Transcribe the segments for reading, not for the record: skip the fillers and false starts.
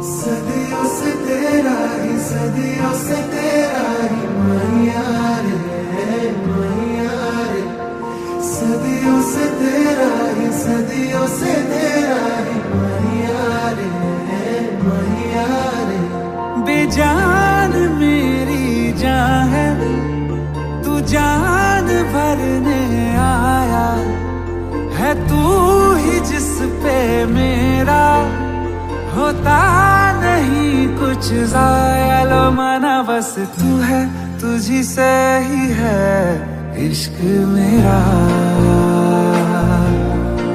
सदियों से तेरा ही, सदियों से तेरा ही मैया रे, मैया रे। सदियों से तेरा ही, सदियों से तेरा ही मैया रे, मैया रे। बेजान मेरी जान है, तू जान भरने आया है, तू ही जिस पे मेरा होता नहीं कुछ ज़ाया। लो माना बस तू है, तुझी से ही है इश्क मेरा।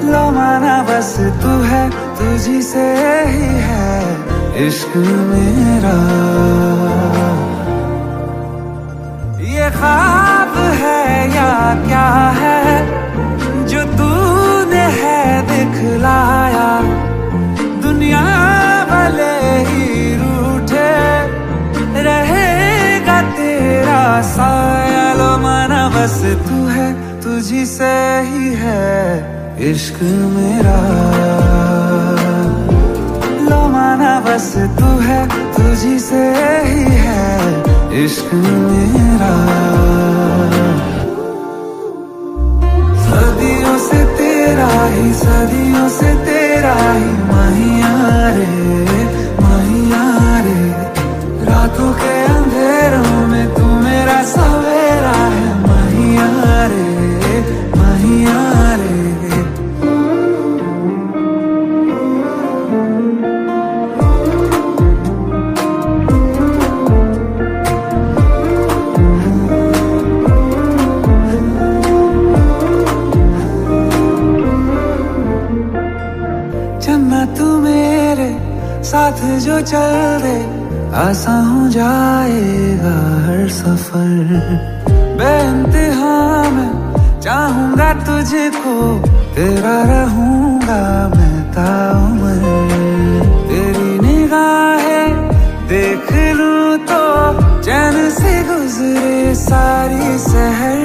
लो माना बस तू है, तुझी से ही है इश्क मेरा। ये ख्वाब है या क्या है जो तूने है दिखलाया। दुनिया भले ही रूठे, रहेगा तेरा साया। लो माना बस तू है, तुझी से ही है इश्क मेरा। लो माना बस तू है, तुझी से ही है इश्क मेरा। सदियों से तेरा ही, सदियों से तेरा ही मैया रे, मैया रे। रातों के अंधेरों में तू मेरा सवेरा है मैया रे, मैया रे। चन्ना तू मेरे साथ जो चल दे, आसान हो जाएगा हर सफर। बेइंतहा मैं चाहूंगा तुझको, तेरा रहूंगा मैं ताउम्र। तेरी निगाहें देख लूं तो चैन से गुजरे सारी सहर।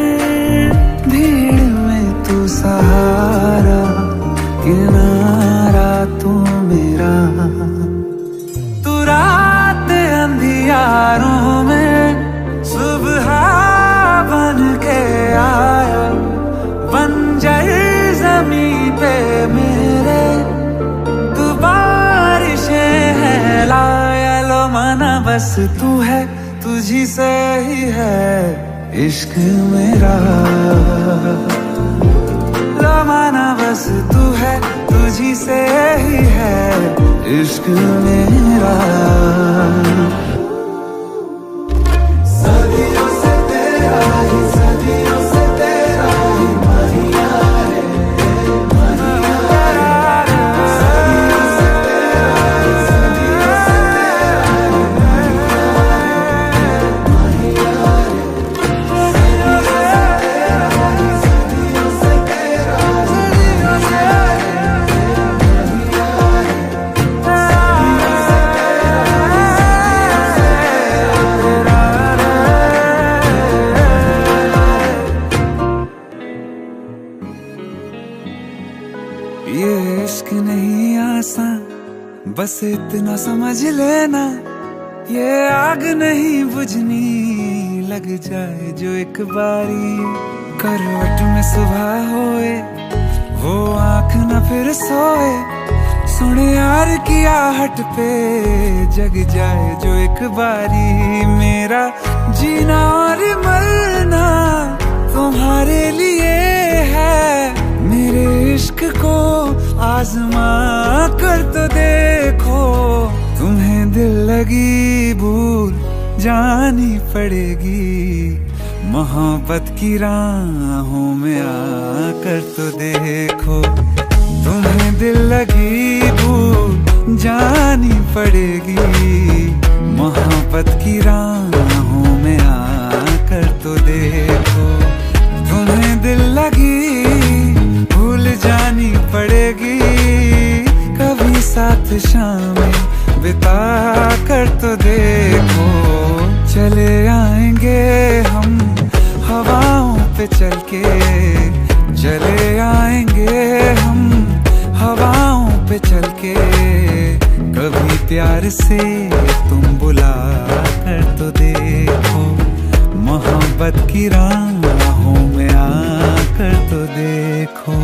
भीड़ में तू सहारा, किनारा तू मेरा। तू रात अंधियारों में सुबह बन के आया। बंजर ज़मीं पे मेरे तू बारिशें है लाया। लो माना बस तू है, तुझी से ही है इश्क मेरा। लो माना बस तू है, तुझी से ही है इश्क मेरा। सदियों से तेरा ही, सदियों से तेरा ही मैया रे, मैया रे। सदियों से तेरा ही, सदियों से तेरा ही मैया रे, मैया रे। सदियों से तेरा ही, सदियों से तेरा ही मैया रे, मैया रे। सदियों से ये इश्क नहीं आसान, बस इतना समझ लेना। ये आग नहीं बुझनी, लग जाए जो एक बारी। करवट में सुबह होए, वो आँख न फिर सोए। सुने यार की आहट पे जग जाए जो एक बारी। मेरा जीना और मरना तुम्हारे लिए है। मेरे इश्क को आजमा कर तो देखो, तुम्हें दिल लगी भूल जानी पड़ेगी। मोहब्बत की राहों में आकर तो देखो, तुम्हें दिल लगी भूल जानी पड़ेगी। मोहब्बत की राहों में आकर तो देखो, तुम्हें दिल लगी भूल जानी पड़ेगी। कभी साथ शामें बिता कर तो देखो, चले आएंगे हम हवाओं पे चल के। चले आएंगे हम हवाओं पे चल के, कभी प्यार से तुम बुला कर तो देखो, मोहब्बत की राहों में आकर तो देखो।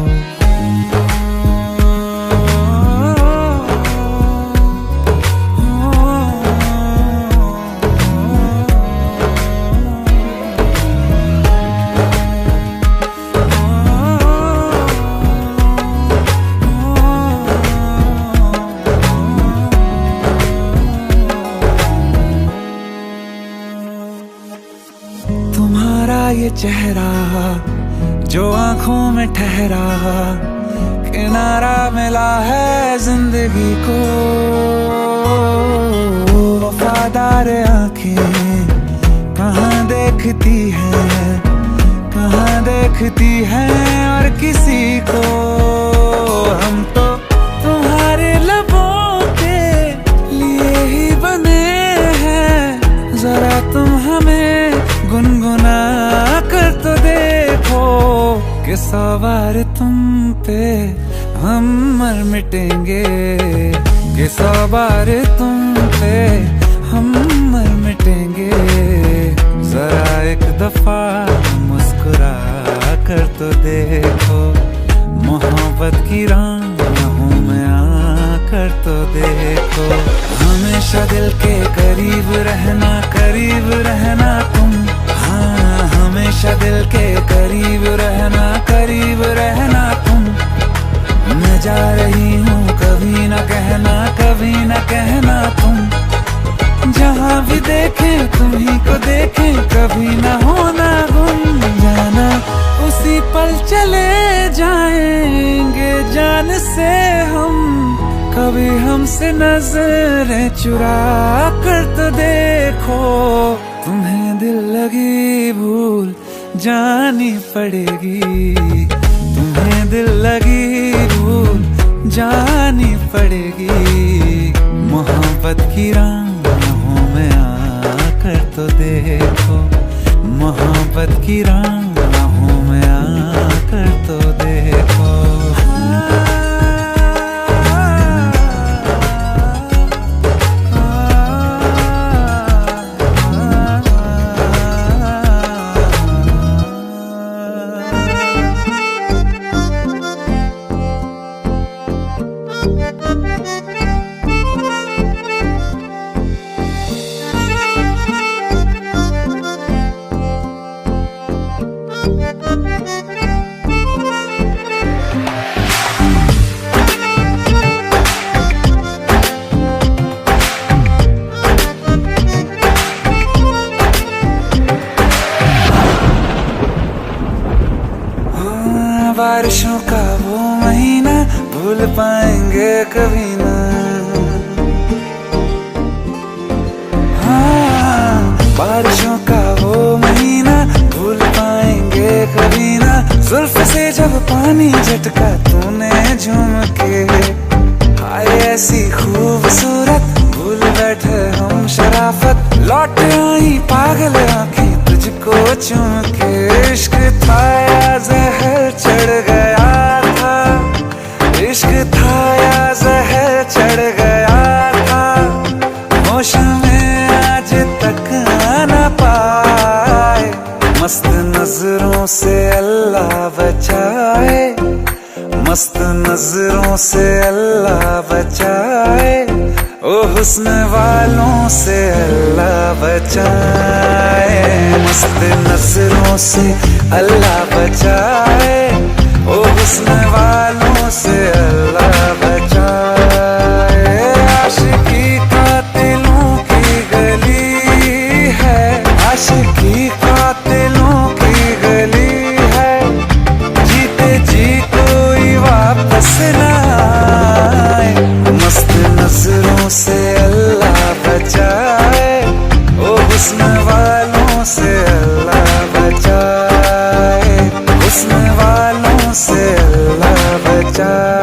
तुम्हारा ये चेहरा जो आंखों में ठहरा, किनारा मिला है जिंदगी को। वफादार आंखें कहाँ देखती हैं, कहाँ देखती हैं और किसी को। हम तो तुम्हारे लबों के लिए ही बने हैं, जरा तुम हमें गुनगुना कर तो देखो कि 100 बार तुम पे हम मर मिटेंगे, कि 100 बार तुम पे हम मर मिटेंगे। जरा एक दफा मुस्कुरा कर तो देखो, मोहब्बत की राहों में आकर तो देखो। हमेशा दिल के करीब रहना तुम, हाँ हमेशा दिल के करीब रहना तुम। मैं जा रही हूँ कभी ना कहना तुम। जहाँ भी देखें तुम्ही को देखें, कभी ना होना गुम जाना। उसी पल चले जाएंगे जान से हम, कभी हमसे नजरें चुरा कर तो देखो। तुम्हें दिल लगी भूल जानी पड़ेगी, तुम्हें दिल लगी भूल जानी पड़ेगी। मोहब्बत की राहों में आकर तो देखो, मोहब्बत की राहों में आकर तो देखो। बारिशों का वो महीना भूल पाएंगे कभी ना, हाँ बारिशों का वो महीना भूल पाएंगे कभी ना। जुल्फ से जब पानी झटका तूने झूम के, हाय ऐसी खूबसूरत भूल बैठे हम शराफत। लौट आई पागल आंखें तुझको चूम के। इश्क था या जहर चढ़ गया था, इश्क था या जहर चढ़ गया था। होश में आज तक आना पाए, मस्त नजरों से अल्लाह बचाए, मस्त नजरों से अल्लाह बचाए। ओ हुस्न वालों से अल्लाह बचाए, मस्त नजरों से अल्लाह बचाए। ओ हुस्न वालों से अल्लाह बचाए। आशिकी कातिलों की गली है, आशिकी कातिलों की गली है। जीते जी कोई वापस ना आए, मस्त नजरों से अल्लाह बचाए। ओ हुस्न वालों से अल्लाह बचाए, हुस्न वालों से अल्लाह बचाए।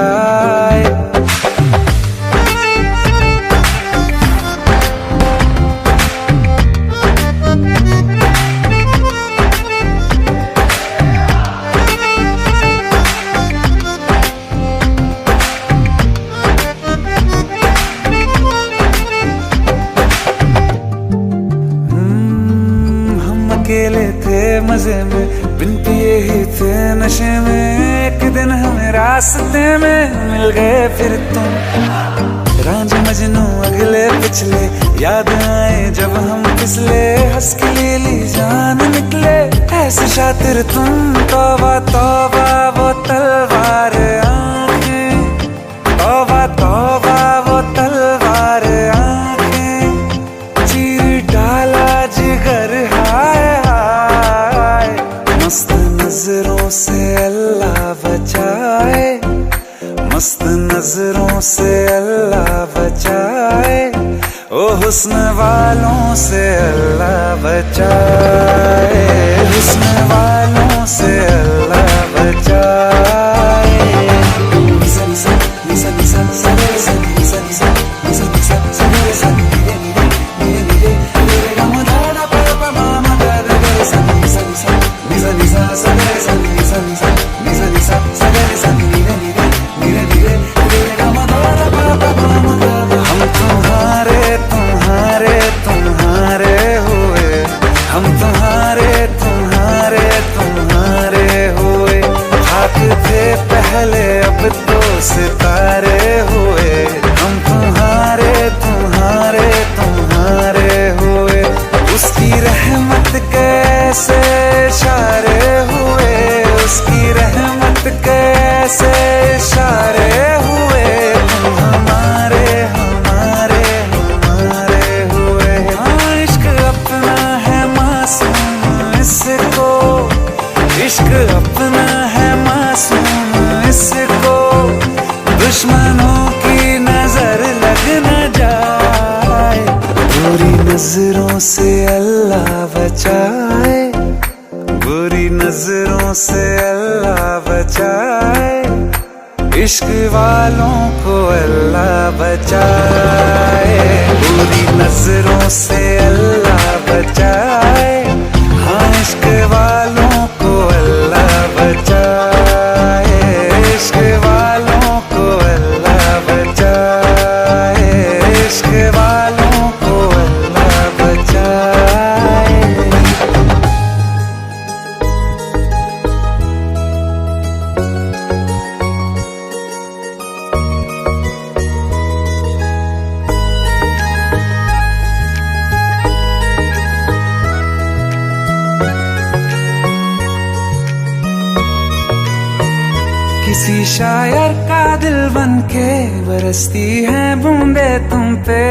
मजे में, बिन पिए ही थे नशे में। एक दिन हमें रास्ते में मिल गए फिर तुम, रांझ मजनू अगले पिछले, याद आए जब हम फिसले। हंस के लीली जान निकले ऐसे शातिर तुम, तौबा तौबा वो तलवार आंखें, तौबा तौबा वो तलवार आंखें, चीर डाला जिगर हाय हाय। मस्त नजरों से अल्लाह बचाए, मस्त नजरों से अल्लाह बचाए, ओ हुस्न वालों से अल्लाह बचाए, हुस्न वालों से अल्लाह बचाए। निसा निसा निसा निसा सरे सन, निसा निसा निसा निसा सरे सन, नीरे नीरे नीरे नीरे नीरे गा मा धा धा पा पा मा मा गा रे गा सन, निसा निसा निसा निसा सरे सन, निसा निसा निसा निसा सरे सन, नीरे नीरे नीरे नीरे नीरे गा मा धा धा पा पा मा मा गा रे। हम तुम्हारे तुम्हारे तुम्हारे हुए, हम तुम्हारे तुम्हारे तुम्हारे हुए। खाक थे पहले अब तो सितारे हुए, हम तुम्हारे तुम्हारे तुम्हारे हुए। उसकी रहमत कैसे इशारे हुए, उसकी रहमत कैसे इशारे हुए। तुम हमारे हमारे हमारे हुए। हाँ इश्क अपना है मासूम इसको, इश्क अपना है मासूम इसको, दुश्मनों की नजर लग न जाए। बुरी नजरों से अल्लाह बचाए, बुरी नजरों से अल्लाह बचाए, इश्क वालों को अल्लाह बचाए। बुरी नजरों से अल्लाह बचाए, हाँ इश्क वालों को अल्लाह बचाए, इश्क वालों को अल्लाह बचाए, इश्क वालों को अल्लाह बचाए। किसी शायर का दिल बन के बरसती है बूंदे तुम पे,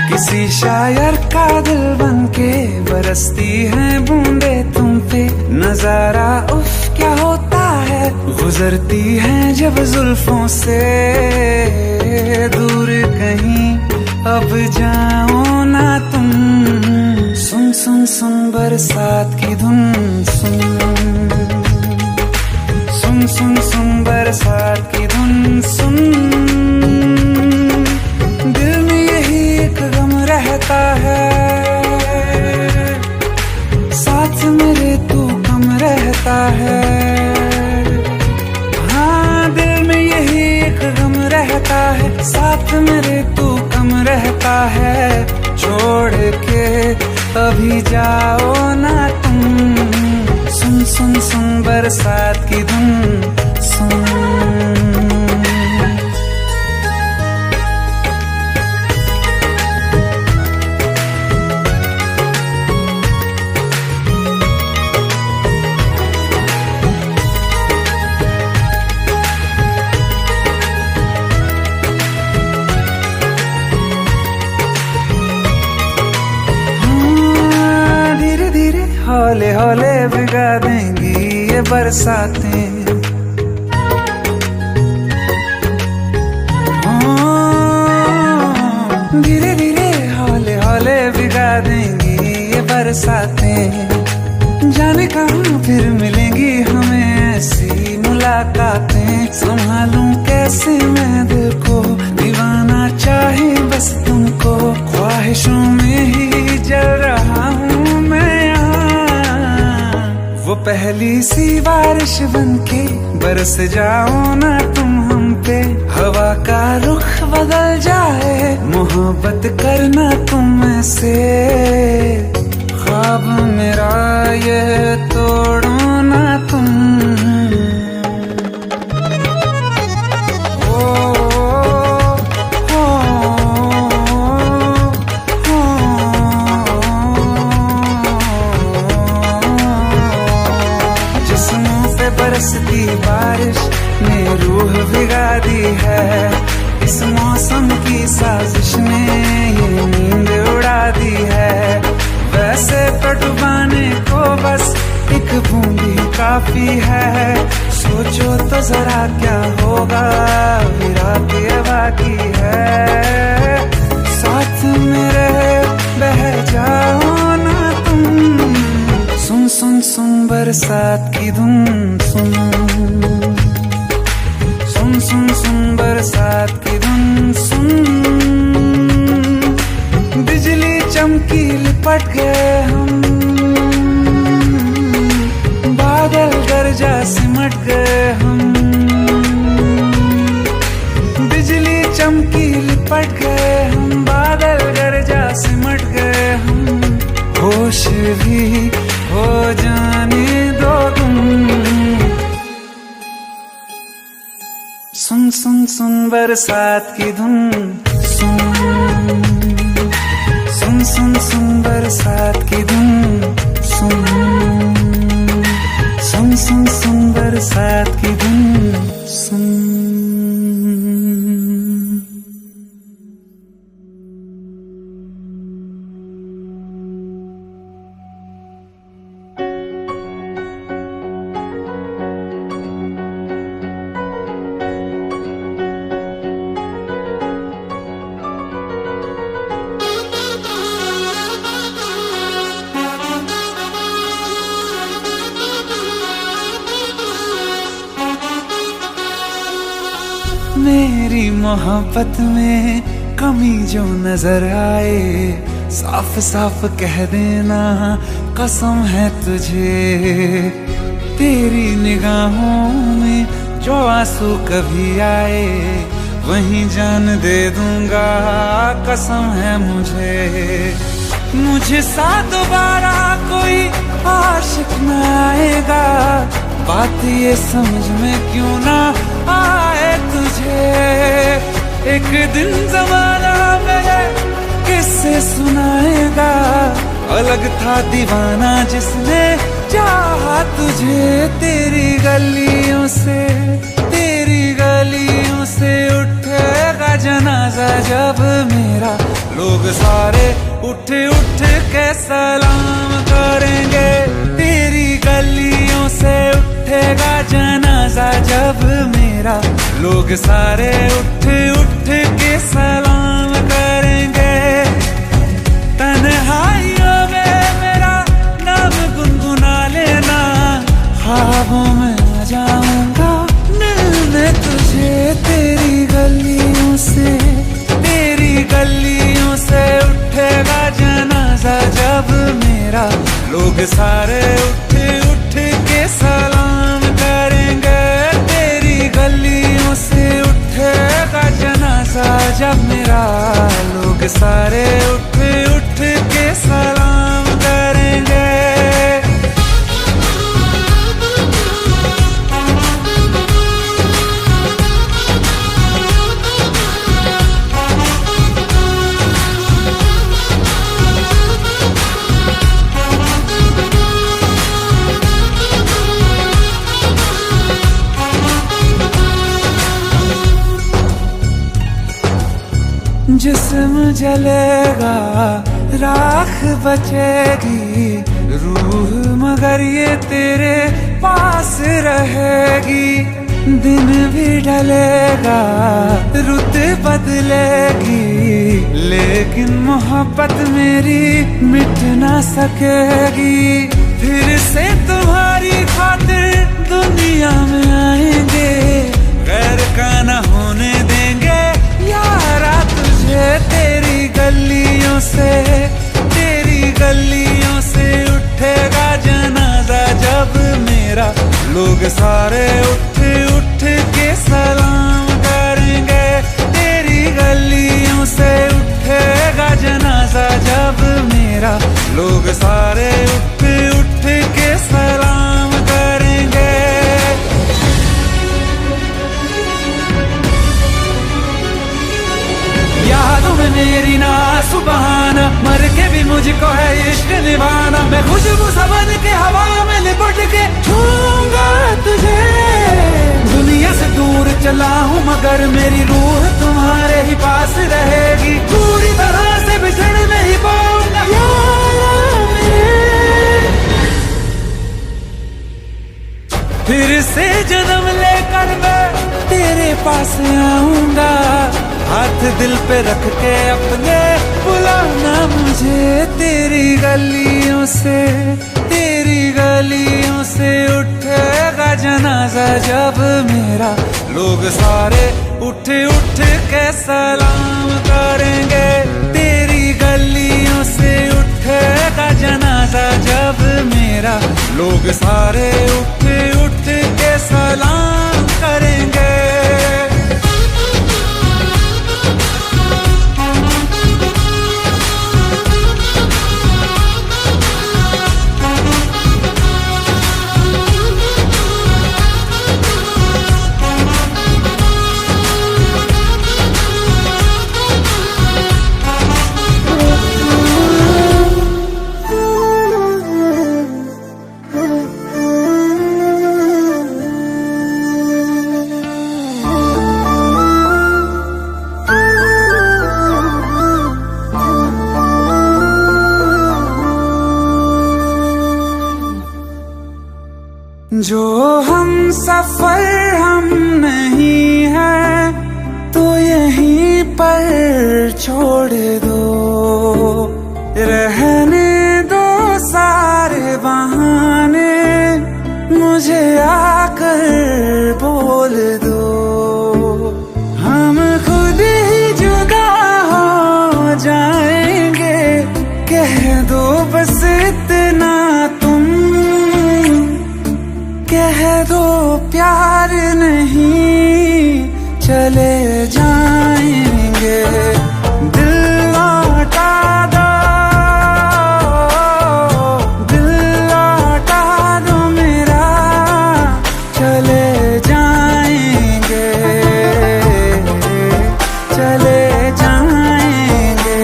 किसी शायर का दिल बन के बरसती है बूंदे तुम पे। नजारा उफ क्या होता है, गुजरती है जब जुल्फों से दूर कहीं अब जाओ ना तुम। सुन सुन सुन बरसात की धुन सुन, सुन सुन सुन बरसात की धुन सुन। दिल में यही एक गम रहता है, साथ मेरे तू कम रहता है। हाँ दिल में यही एक गम रहता है, साथ मेरे तू कम रहता है। छोड़ के अभी जाओ ना तुम, सुन सुन सुन बरसात की धुन सुन। हौले हौले भिगा देंगी ये बरसातें, धीरे धीरे हौले हौले भिगा देंगी ये बरसातें। जाने कहाँ फिर मिलेंगी हमें ऐसी मुलाकातें। संभालूं कैसे मैं दिल को, दीवाना चाहे बस तुमको। ख्वाहिशों में ही जल रहा हूँ मैं यहाँ, वो पहली सी बारिश बनके बरस जाओ ना तुम हम पे। हवा का रुख बदल जाए, मोहब्बत करना तुम से, ख्वाब मेरा ये तोड़ो ना तुम। बरसती बारिश ने रूह भिगा दी है, इस मौसम की साजिश ने ये नींद उड़ा दी है। वैसे तो डुबाने को बस एक बूंदी काफी है, सोचो तो जरा क्या होगा, अभी रात ये बाकी है। साथ मेरे बह जाओ ना तुम, सुन सुन सुन बरसात की धुन सुन, सुन सुन सुन बरसात की धुन सुन। बिजली चमकी लिपट गए हम, बादल गरजा सिमट गए हम। बिजली चमकी लिपट गए हम, बादल गरजा सिमट गए हम। होश भी हो जाने दो तुम, सुन सुन सुन बरसात की धुन सुन, सुन सुन सुन बरसात की धुन सुन, सुन सुन सुन बरसात की धुन सुन। मेरी मोहब्बत में कमी जो नजर आए, साफ साफ कह देना कसम है तुझे। तेरी निगाहों में जो आंसू कभी आए, वहीं जान दे दूंगा कसम है मुझे। मुझे सा दोबारा कोई आशिक न आएगा, बात ये समझ में क्यों ना आए तुझे। एक दिन जमाना मेरे किससे सुनाएगा, अलग था दीवाना जिसने चाहा तुझे। तेरी गलियों से, तेरी गलियों से उठेगा जनाजा जब मेरा, लोग सारे उठ उठ के सलाम करेंगे। तेरी गलियों से उठेगा जनाजा जब मेरा, लोग सारे उठ उठ के सलाम करेंगे। तन्हाइयों में मेरा नाम गुनगुना लेना, ख्वाबों में आ जाऊंगा मिलने तुझे। तेरी गलियों से, तेरी गलियों से उठेगा जनाजा जब मेरा, लोग सारे उठ उठ के सलाम करेंगे। तेरी गलियों से उठेगा जनाजा जब मेरा, लोग सारे उठ उठ के सलाम करेंगे। जिस्म जलेगा राख बचेगी, रूह मगर ये तेरे पास रहेगी। दिन भी ढलेगा रुत बदलेगी, लेकिन मोहब्बत मेरी मिट ना सकेगी। फिर से तुम्हारी खातिर दुनिया में आएंगे, गैर का न होने देंगे यारा तुझे। तेरी गलियों से, तेरी गलियों से उठेगा जनाजा जब मेरा, लोग सारे उठ उठ के सलाम करेंगे। गलियों से उठेगा जनाजा जब मेरा, लोग सारे उठ उठ के सलाम करेंगे। यादों में मेरी ना सुबहाना, मर के भी मुझको है इश्क निभाना। मैं खुशबू सबन के हवा में लिपट के छूंगा तुझे। दुनिया से दूर चला हूँ मगर मेरी रूह तुम्हारे ही पास रहेगी। पूरी तरह से बिछड़ नहीं पाऊंगा यारा मेरे। फिर से जन्म लेकर मैं तेरे पास आऊंगा। हाथ दिल पे रख के अपने बुलाना मुझे। तेरी गलियों से उठेगा जनाजा जब मेरा, लोग सारे उठ उठ के सलाम करेंगे। तेरी गलियों से उठेगा जनाजा जब मेरा, लोग सारे उठ उठ के सलाम करेंगे। जो हम सफर हम नहीं हैं तो यहीं पर छोड़ दो। रहने दो सारे बहाने, मुझे आकर बोल दो। हम खुद ही जुदा हो जाएंगे, कह दो बस इतना तुम। कह दो प्यार नहीं चले जाएंगे। दिल लौटा दो, दिल लौटा दो मेरा, चले जाएंगे, चले जाएंगे।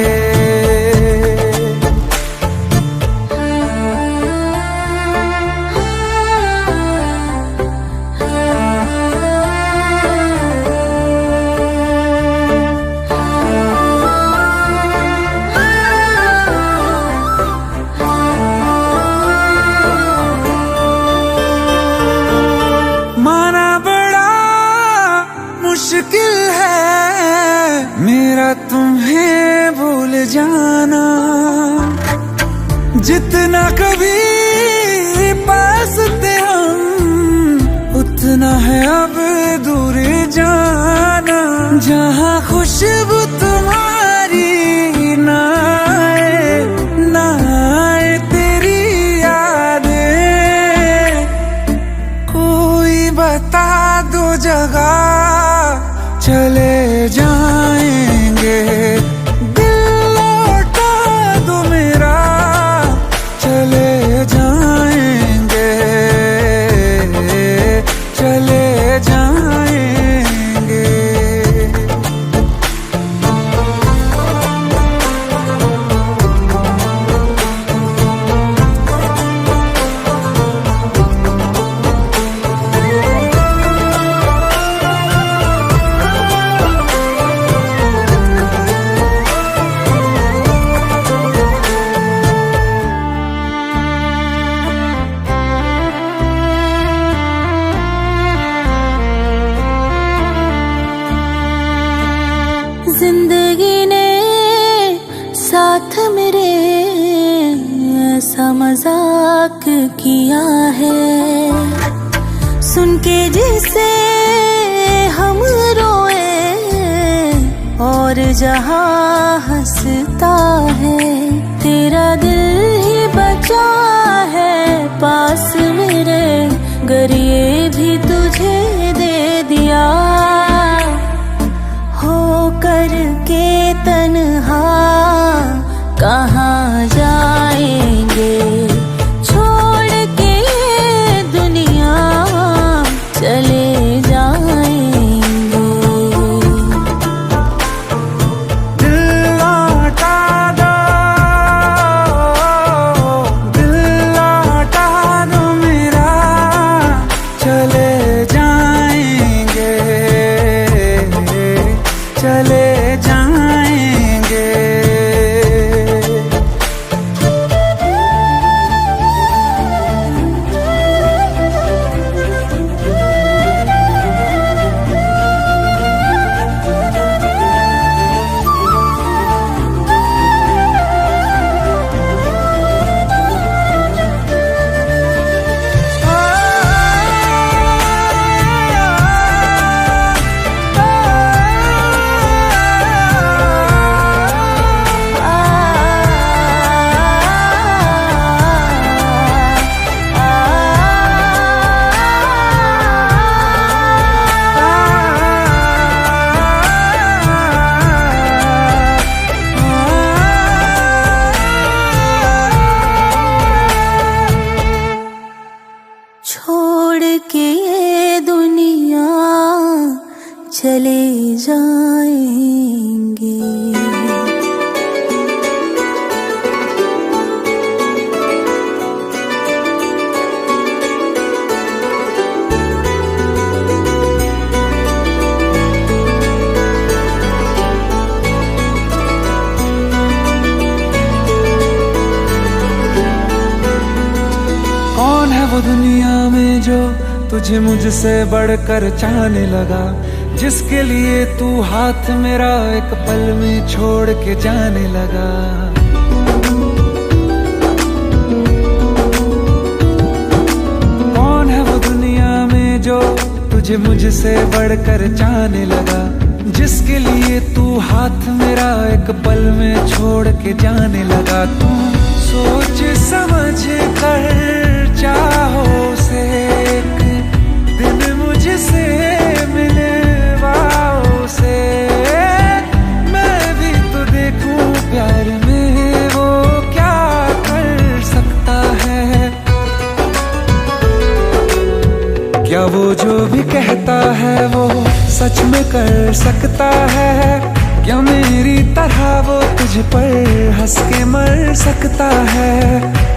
मुश्किल है मेरा तुम्हें भूल जाना। जितना कभी पास थे हम, उतना है अब दूर जाना। जहाँ खुशबू तुम्हारी ना आए तेरी यादें, कोई बता दो जगह चले जाएंगे। दिल लौटा दो मेरा, चले जाएंगे, चले जाएंगे। जिंदगी ने साथ मेरे ऐसा मजाक किया है, सुन के जिसे हम रोए और जहां हंसता है। तेरा दिल ही बचा है पास मेरे, गर ये भी तुझे दे दिया होकर चले जाएंगे। कौन है वो दुनिया में जो तुझे मुझसे बढ़कर चाहने लगा, जिसके लिए तू हाथ मेरा एक पल में छोड़ के जाने लगा। कौन है वो दुनिया में जो तुझे मुझसे बढ़कर चाहने लगा, जिसके लिए तू हाथ मेरा एक पल में छोड़ के जाने लगा। तू सोच समझ कर चाहो से एक दिन मुझसे मिलवाओ से, मैं भी तो देखूं प्यार में वो क्या कर सकता है। क्या वो जो भी कहता है वो सच में कर सकता है? क्या मेरी तरह वो तुझ पर हंस के मर सकता है?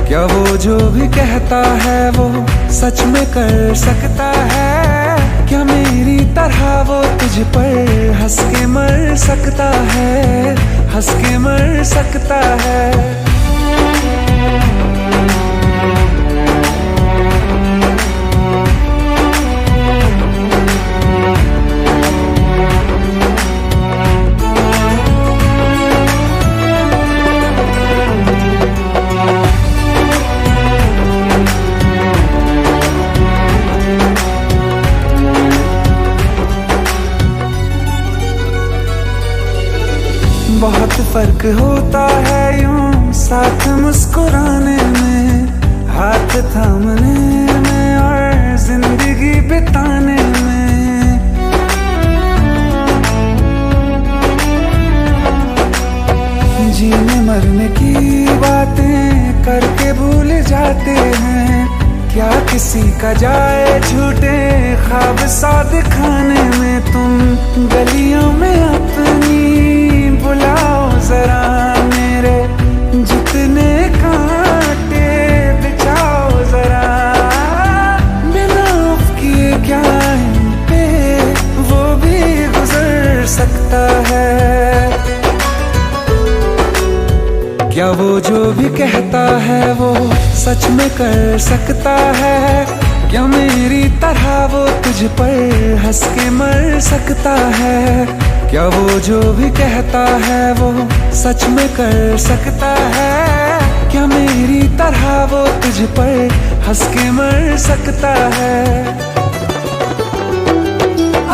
क्या वो जो भी कहता है वो सच में कर सकता है? क्या मेरी तरह वो तुझ पर हंस के मर सकता है? हंस के मर सकता है? बहुत फर्क होता है यूं साथ मुस्कुराने में, हाथ थामने में और जिंदगी बिताने में। जीने मरने की बातें करके भूल जाते हैं, क्या किसी का जाए झूठे ख्वाब सा दिखाने में। तुम गलियों में अपनी बुलाओ जरा मेरे जितने कांटे बिछाओ जरा, बिना उफ किए क्या इन पे वो भी गुजर सकता है। क्या वो जो भी कहता है वो सच में कर सकता है? क्या मेरी तरह वो तुझ पर हंस के मर सकता है? क्या वो जो भी कहता है वो सच में कर सकता है? क्या मेरी तरह वो तुझ पर हंस के मर सकता है?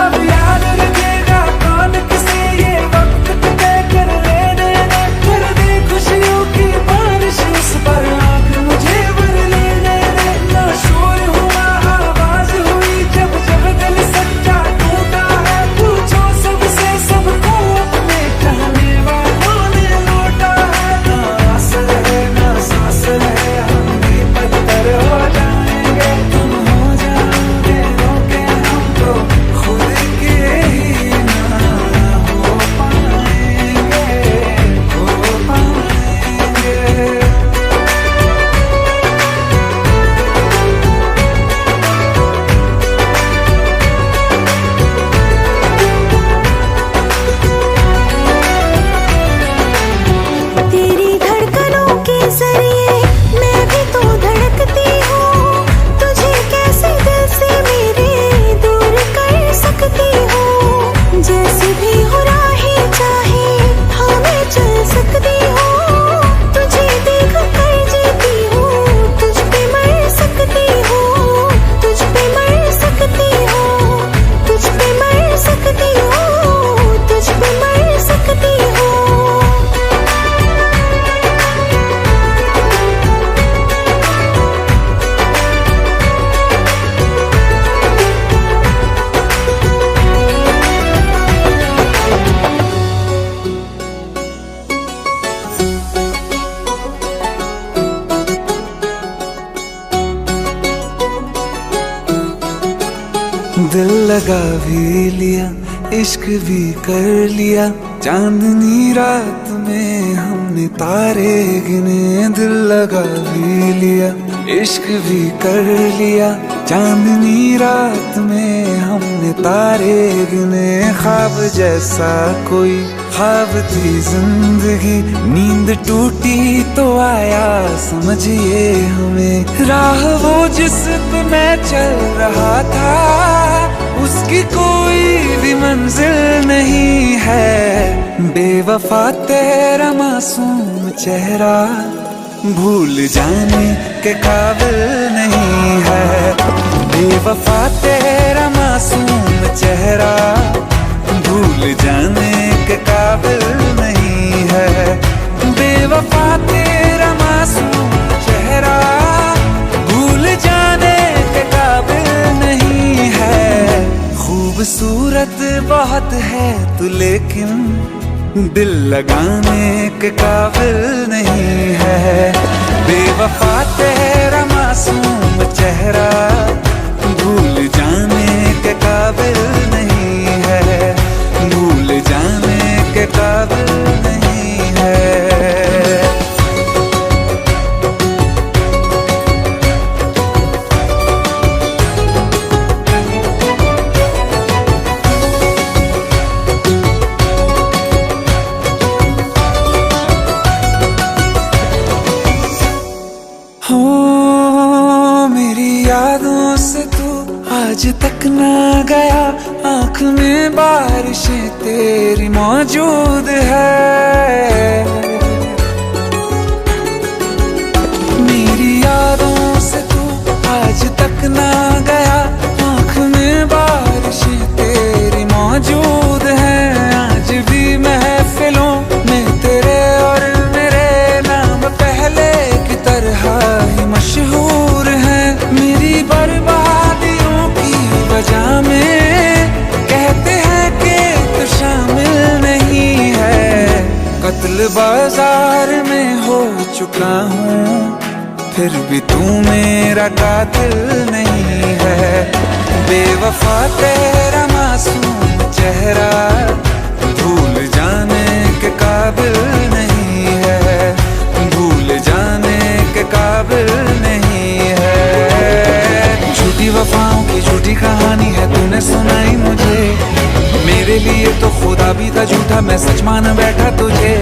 अब याद रखेगा कौन किसे ये वक्त तय कर लेने दे, कर दे खुशियों की बारिश इस पर आँख मुझे भर लेने दे। ना शोर हुआ आवाज हुई जब जब दिल सच्चा टूटा है, पूछो सबसे सबको अपने कहने वालों ने लौटा है। ना आस रहे ना सांस रहे हम भी पत्थर हो जाएंगे, तुम हो जाओगे रोके हम तो खुद के ही ना हो पाएंगे, हो पाएंगे। तेरी धड़कनों के जरिए मैं भी तो धड़कती हूँ, तुझे कैसे दिल से मेरे दूर कर सकती हूँ। जैसी भी हो राहें चाहे हाँ मैं चल सकती हूँ, तुझे देख कर जीती हूँ, तुझ पे मर सकती हूँ, तुझ पे मर सकती हूँ, तुझ पे मर सकती हूँ, तुझ पे मर सकती हूँ। दिल लगा भी लिया इश्क भी कर लिया, चांदनी रात में हमने तारे गिने, दिल लगा भी लिया। इश्क भी कर लिया, चांदनी रात में हमने तारे गिने। ख्वाब जैसा कोई ख्वाब थी जिंदगी, नींद टूटी तो आया समझिए हमें। राह वो जिस पे मैं चल रहा था, उसकी कोई भी मंजिल नहीं है। बेवफा तेरा मासूम चेहरा भूल जाने के काबिल नहीं है। बेवफा तेरा मासूम चेहरा भूल जाने के काबिल नहीं है। बेवफा तेरा मासूम चेहरा भूल जाने के काबिल नहीं है। खूबसूरत बहुत है तू लेकिन दिल लगाने के काबिल नहीं है। बेवफा तेरा मासूम चेहरा भूल जाने के काबिल नहीं है। भूल जाने के काबिल नहीं है। मेरी यादों से तू आज तक ना गया, आँख में बारिशें तेरी मौजूद है। मेरी यादों से तू आज तक ना गया, आँख में बारिशें तेरी मौजूद है। आज भी महफिलों में तेरे और मेरे नाम पहले की तरह ही मशहूर है। मेरी बर्बादियों की वजह में कहते हैं कि तू शामिल नहीं है। कत्ल बाजार में हो चुका हूँ, फिर भी तू मेरा कातिल नहीं है। बेवफा तेरा मासूम चेहरा भूल जाने के काबिल नहीं है। भूल जाने के काबिल नहीं है। झूठी वफाओं की झूठी कहानी है तूने सुनाई मुझे। मेरे लिए तो खुदा भी था झूठा, मैं सच मान बैठा तुझे।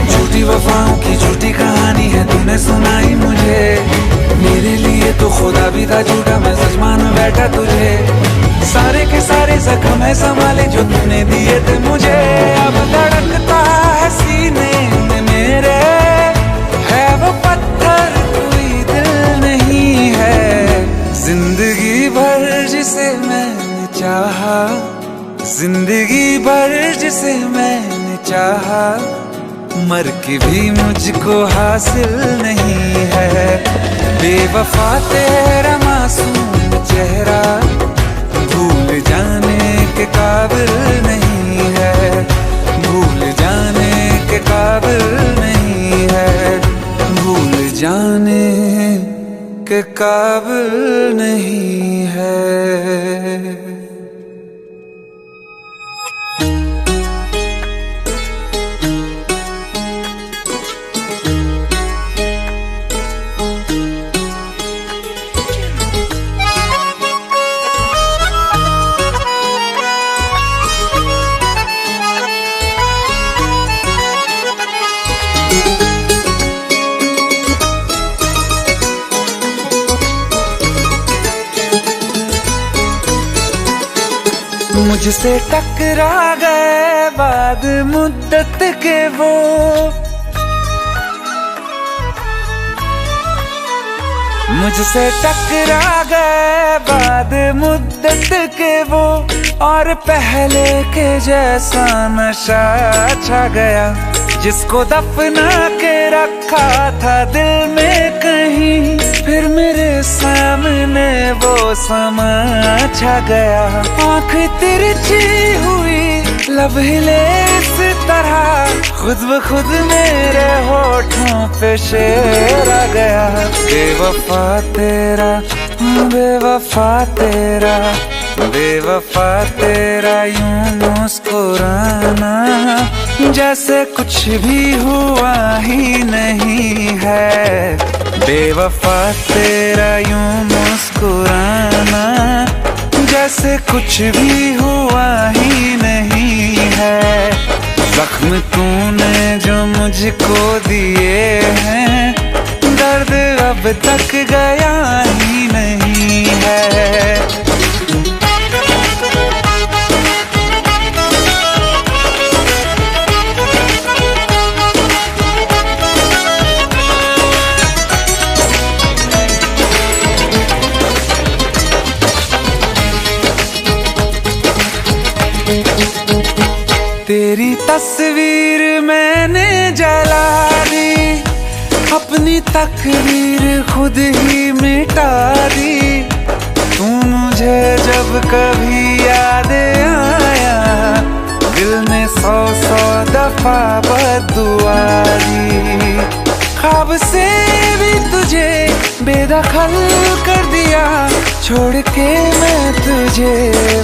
झूठी वफाओं की झूठी कहानी है तूने सुनाई मुझे। मेरे लिए तो खुदा भी था झूठा, मैं सच मान बैठा तुझे। सारे के सारे जख्म है संभाले जो तूने दिए थे मुझे। अब धड़कता है सीने में मेरे, है वो पत्थर कोई दिल नहीं है। जिंदगी भर जिसे मैंने चाहा, जिंदगी भर जिसे मैंने चाहा, मर के भी मुझको हासिल नहीं है। बेवफा तेरा मासूम चेहरा भूल जाने के काबिल नहीं है। भूल जाने के काबिल नहीं है। भूल जाने के काबिल नहीं है। मुझसे टकरा गए बाद मुद्दत के वो, मुझसे टकरा गए बाद मुद्दत के वो, और पहले के जैसा नशा छा गया। जिसको दफना के रखा था दिल में कहीं, फिर मेरे सामने वो समा छा गया। आँख तिरछी हुई लब हिले इस तरह, खुद ब खुद मेरे होठों पे शेर आ गया। बेवफा तेरा, बेवफा तेरा, बेवफा तेरा यूं मुस्कुराना जैसे कुछ भी हुआ ही नहीं है। बेवफा तेरा यूं मुस्कुराना जैसे कुछ भी हुआ ही नहीं है। जख्म तूने जो मुझको दिए हैं दर्द अब तक गया ही नहीं है। तेरी तस्वीर मैंने जला दी, अपनी तकदीर खुद ही मिटा दी। तू मुझे जब कभी याद आया दिल ने 100 दफा बद्दुआ दी। ख्वाब से भी तुझे बेदखल कर दिया, छोड़ के मैं तुझे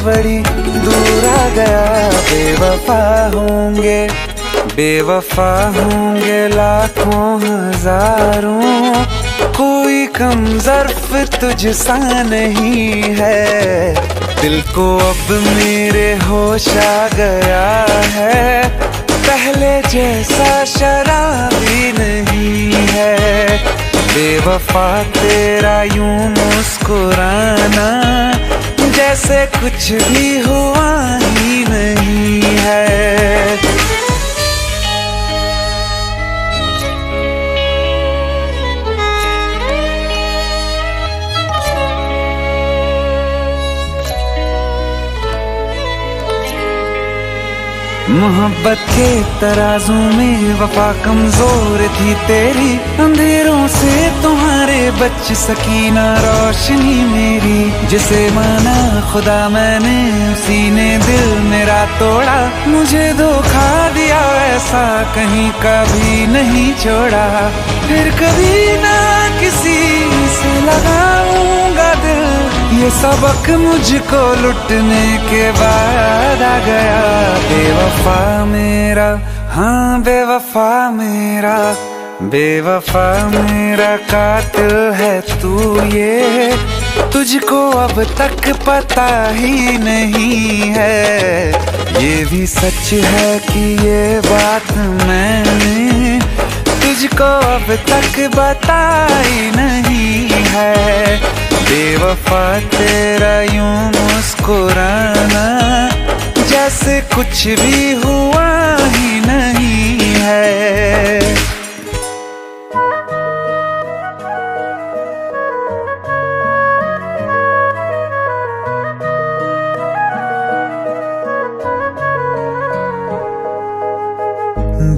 बड़ी दूर आ गया। बेवफा होंगे लाखों हजारों, कोई कम ज़र्फ तुझसा नहीं है। दिल को अब मेरे होश आ गया है, पहले जैसा शराबी नहीं है। बेवफा तेरा यूं मुस्कुराना जैसे कुछ भी हुआ ही नहीं है। मोहब्बत के तराजू में वफा कमजोर थी तेरी, अंधेरों से तुम्हारे बच सकी ना रोशनी मेरी। जिसे माना खुदा मैंने उसी ने दिल मेरा तोड़ा, मुझे धोखा दिया ऐसा कहीं कभी नहीं छोड़ा। फिर कभी ना किसी से लगाऊंगा दिल, ये सबक मुझको लुटने के बाद आ गया। बेवफा मेरा, हाँ बेवफा मेरा, बेवफा मेरा कातिल है तू, ये तुझको अब तक पता ही नहीं है। ये भी सच है कि ये बात मैंने तुझको अब तक बताई नहीं है। बेवफा तेरा यूं मुस्कुराना जैसे कुछ भी हुआ ही नहीं है।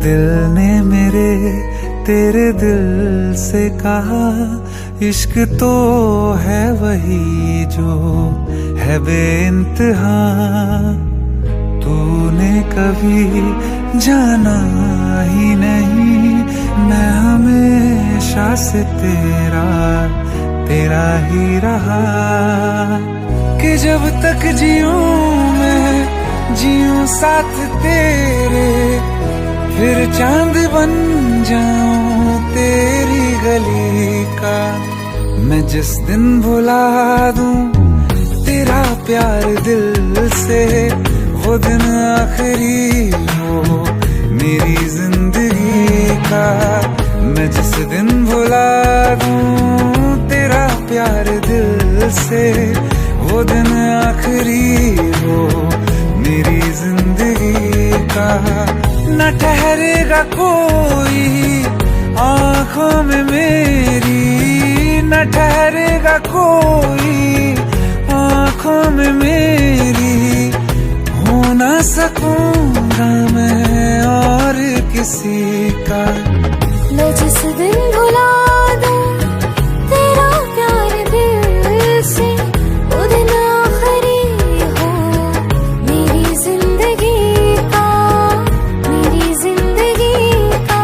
दिल ने मेरे तेरे दिल से कहा, इश्क तो है वही जो है बेइंतहा। तूने कभी जाना ही नहीं, मैं हमेशा से तेरा ही रहा। कि जब तक जीऊं मैं जीऊं साथ तेरे, फिर चांद बन जाऊं तेरी गली का। मैं जिस दिन भुला दूं तेरा प्यार दिल से, वो दिन आखिरी हो मेरी जिंदगी का। मैं जिस दिन भुला दूं तेरा प्यार दिल से, वो दिन आखिरी हो मेरी जिंदगी का। न ठहरेगा कोई आँखों में मेरी, न ठहरेगा कोई आँखों में मेरी। हो ना सकूंगा मैं और किसी का। मैं जिस दिन भुला दूं तेरा प्यार दिल से, वो दिन आखिरी हो मेरी जिंदगी का, मेरी जिंदगी का।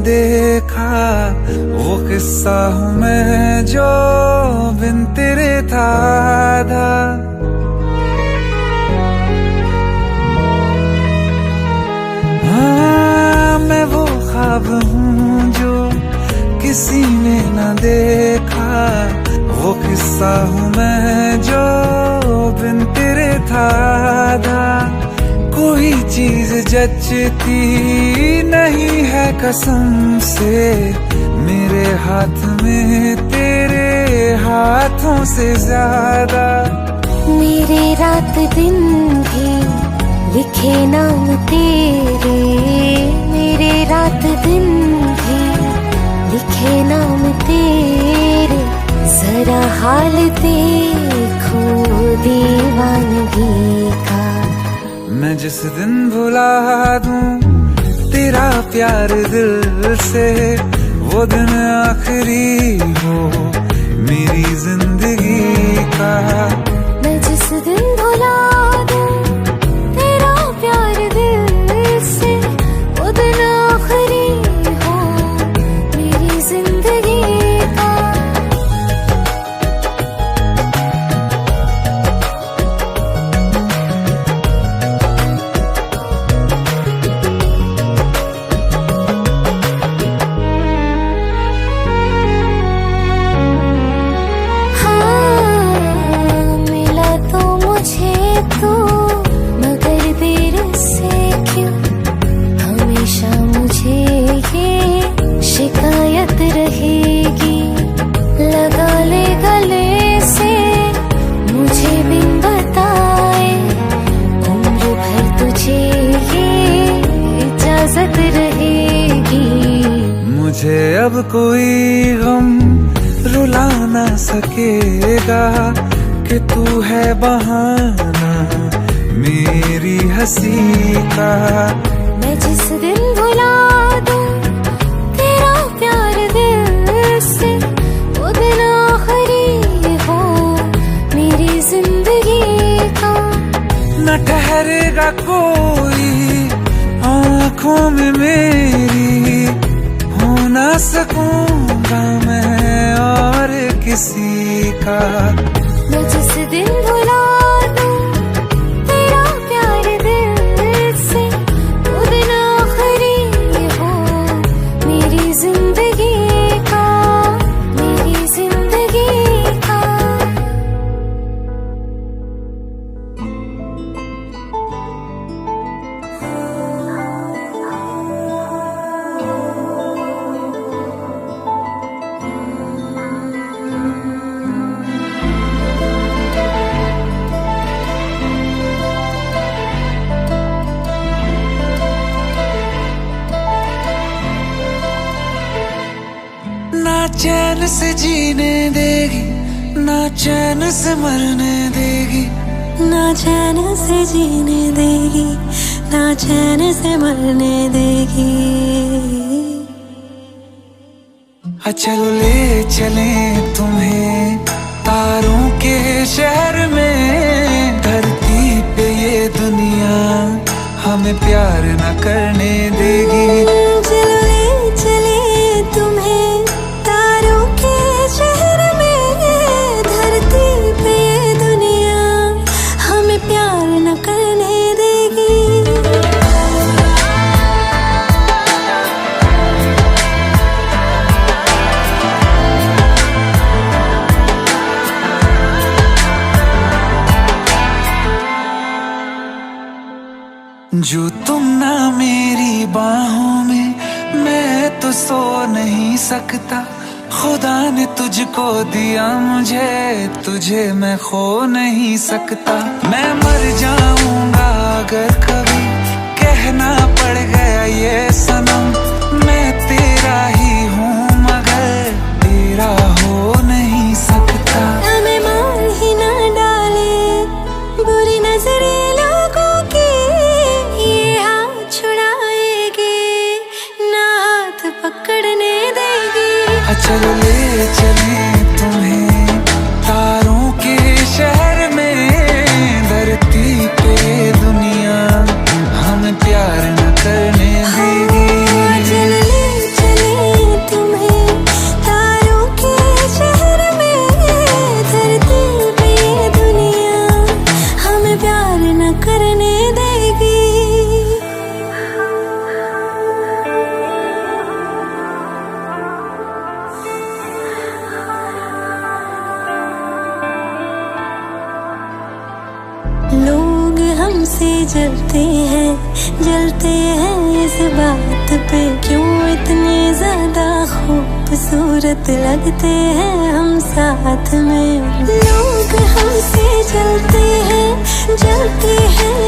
देखा वो किस्सा हूँ मैं जो बिन तेरे था आधा। हाँ, मैं वो ख्वाब हूँ जो किसी ने न देखा, वो किस्सा हूँ मैं जो बिन तेरे था आधा। कोई चीज जचती नहीं है कसम से, मेरे हाथ में तेरे हाथों से ज्यादा। मेरे रात दिन भी लिखे नाम तेरे, मेरे रात दिन भी लिखे नाम तेरे। जरा हाल देखो दीवानगी का। मैं जिस दिन भुला दूं तेरा प्यार दिल से, वो दिन आखिरी हो मेरी जिंदगी का। मैं जिस दिन भुला दूं तेरा प्यार दिल से, वो दिन आखिरी हो मेरी जिंदगी का। तो मगर देर से क्यों हमेशा मुझे ये शिकायत रहेगी। लगा ले गले से मुझे बिन बताए, उम्र भर तुझे ये इजाजत रहेगी। मुझे अब कोई गम रुला ना सकेगा कि तू है बहाना मेरी हंसी का। मैं जिस दिन भुला दूं तेरा प्यार दिल से, वो दिन आखिरी हो मेरी जिंदगी का। न ठहरेगा कोई आँखों में मेरी, हो ना सकूंगा मैं और किसी का। मैं जिस दिन भुला दूं तेरा प्यार दिल से, वो दिन आखिरी हो मेरी जिंदगी का, मेरी जिंदगी का। ना चैन से जीने देगी, ना चैन से मरने देगी। ना चैन से जीने देगी, ना चैन से मरने देगी। चलो ले चले तुम्हें तारों के शहर में, धरती पे ये दुनिया हमें प्यार न करने देगी। चलो ले चले तुम्हें तारों के शहर में, धरती पे ये दुनिया हमें प्यार न करने देगी। जो तुम ना मेरी बाहों में, मैं तो सो नहीं सकता। खुदा ने तुझको दिया मुझे, तुझे मैं खो नहीं सकता। मैं मर जाऊंगा अगर कभी कहना पड़ गया ये सनम, मैं तेरा ही हूँ मगर तेरा हो नहीं सकता। हमें मार ही ना डाले बुरी नजरे लोगों की, ये हाथ छुड़ाएगी ना हाथ पकड़ने देगी। चलो ले चले तुम्हें तारों के शहर में, धरती पे दुनिया हमें प्यार न करने देगी। चलो ले चले हमसे जलते हैं इस बात पे क्यों इतने ज्यादा खूबसूरत लगते हैं हम साथ में। लोग हमसे जलते हैं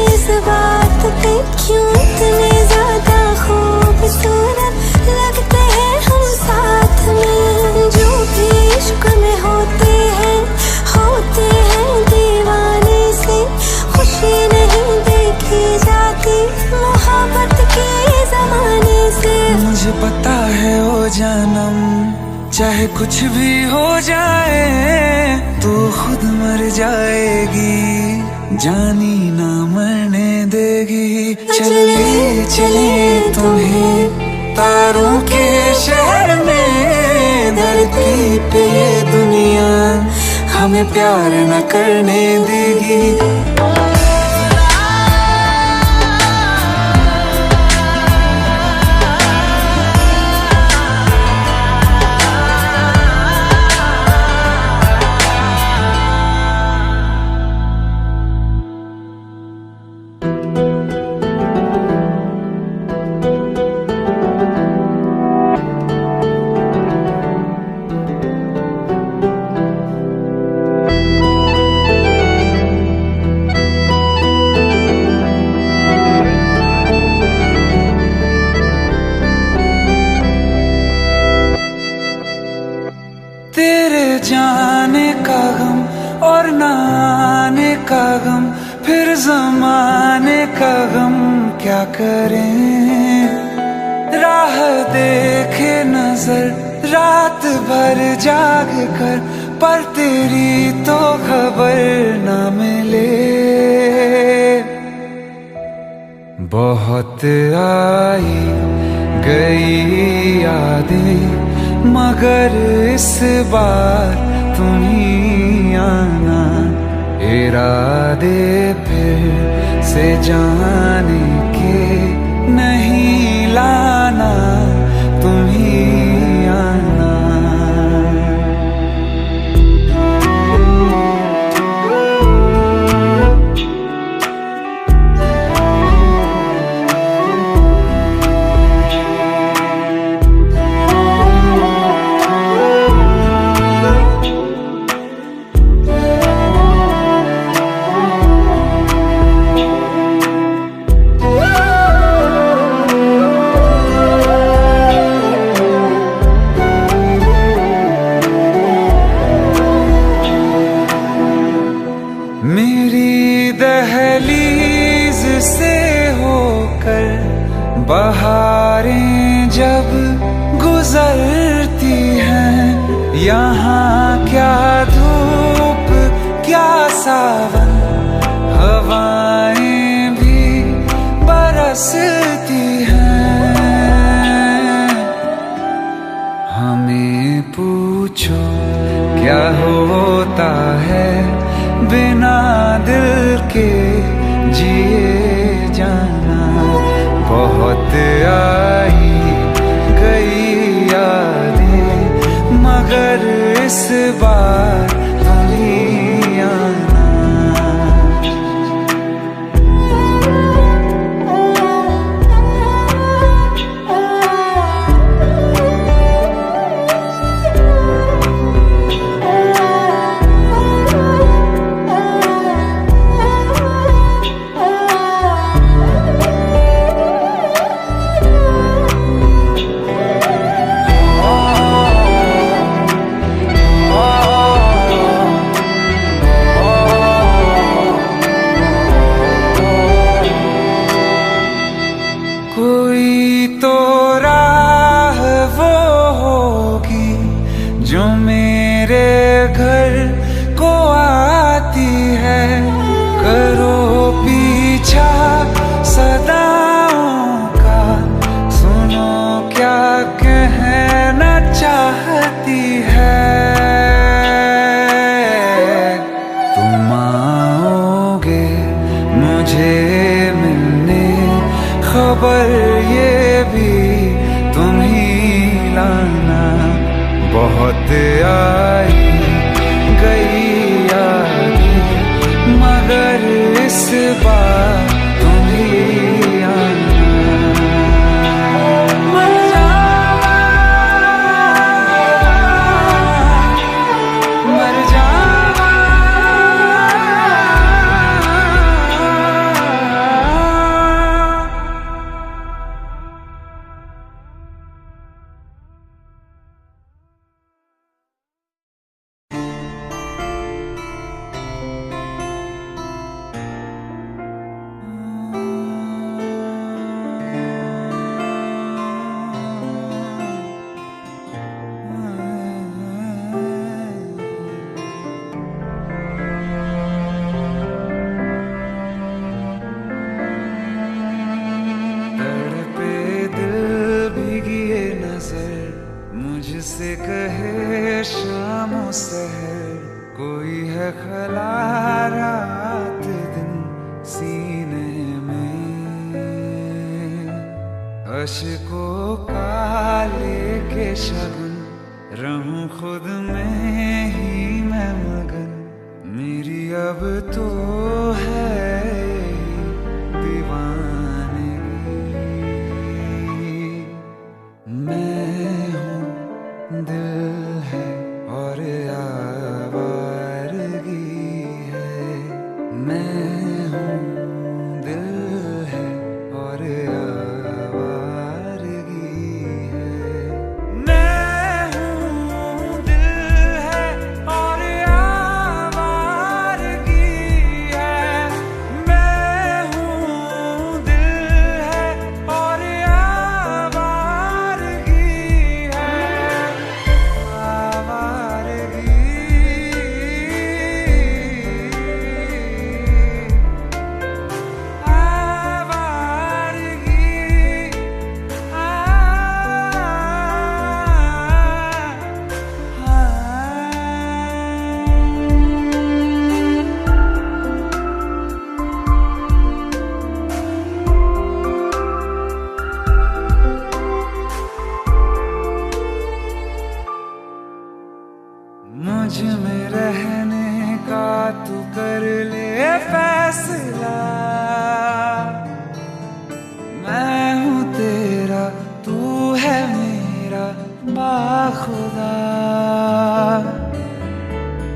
इस बात पे क्यों इतने ज्यादा खूबसूरत लगते हैं हम साथ में। जो भी इश्क में होते हैं दीवाने से, खुशी नहीं देखी जाती मोहब्बत के जमाने से। मुझे पता है ओ जानम चाहे कुछ भी हो जाए तू खुद मर जाएगी, जानी ना मरने देगी। चले चले तुम्हें तारों के शहर में, धरती पे दुनिया हमें प्यार न करने देगी। तेरे जाने का गम और ना आने का गम, फिर जमाने का गम क्या करें। राह देखे नजर रात भर जाग कर, पर तेरी तो खबर ना मिले। बहुत आई गई यादें मगर इस बार तुम ही आना, इरादे फिर से जाने के नहीं लाना, तुम ही आना। मेरी दहलीज से होकर बहारें जब गुजरती हैं, यहाँ क्या धूप क्या सावन, हवाएं भी बरसती हैं। हमें पूछो क्या होता है बिना दिल के जिए जाना। बहुत आई गई यादें मगर इस बार तुम ही आना। कोई तो राह वो होगी जो मेरे घर को आती है। करो पीछा सदाओं का, सुनो क्या कहना चाहती है। तुम आओगे मुझे मिलने, खबर ये भी तुम ही लाना। बहुत आई गई यादें मगर इस बार तुम ही आना। मर जावा, मर जावा। मुझसे कहे शामों सहर, कोई है खला रात दिन सीने में। अश्कों का लेके शगुन रहूं खुद में ही मैं मगन। मेरी अब तो है दीवानगी। मैं हूँ दिल है और आवारगी है। मैं हूँ दिल है और आवारगी है। मैं हूँ दिल है और आवारगी है। मैं हूँ दिल है और आवारगी है। मुझ में रहने का तू कर ले फैसला। मैं हूँ तेरा, तू है मेरा बाखुदा।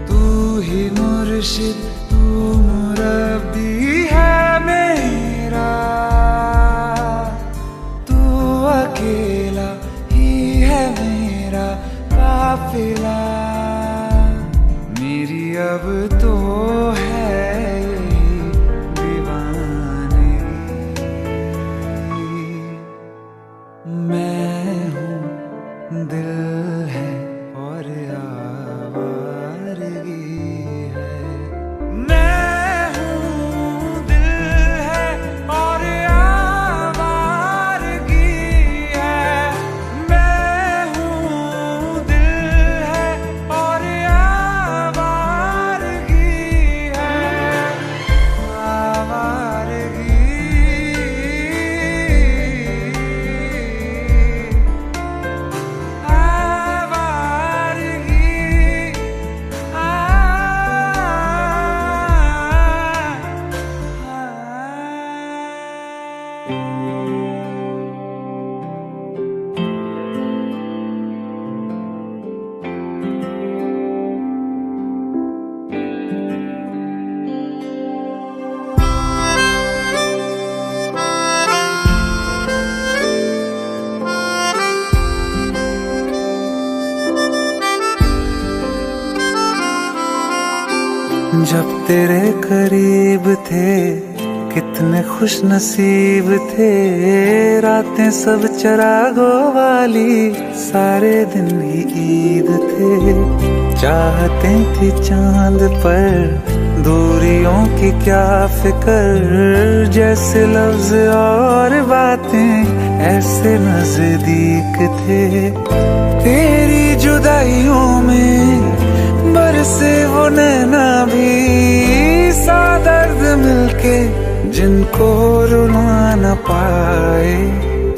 तू ही मुर्शिद, तू मुरब्बी है मेरा। तू अकेला ही है मेरा काफिला। मेरी अब तो है दीवानगी। मैं हूँ दिल है और आवारगी है। मैं हूँ दिल है और आवारगी है। मैं हूँ दिल है और आवारगी है। आवारगी। जब तेरे करीब थे कितने खुश नसीब थे। रातें सब चरागों वाली, सारे दिन ही ईद थे। चाहते थी चांद पर दूरियों की क्या फिक्र। जैसे लफ्ज और बातें ऐसे नजदीक थे। तेरी जुदाइयों में बरसे वो नैना भी, सा दर्द मिलके जिनको रुला न पाए।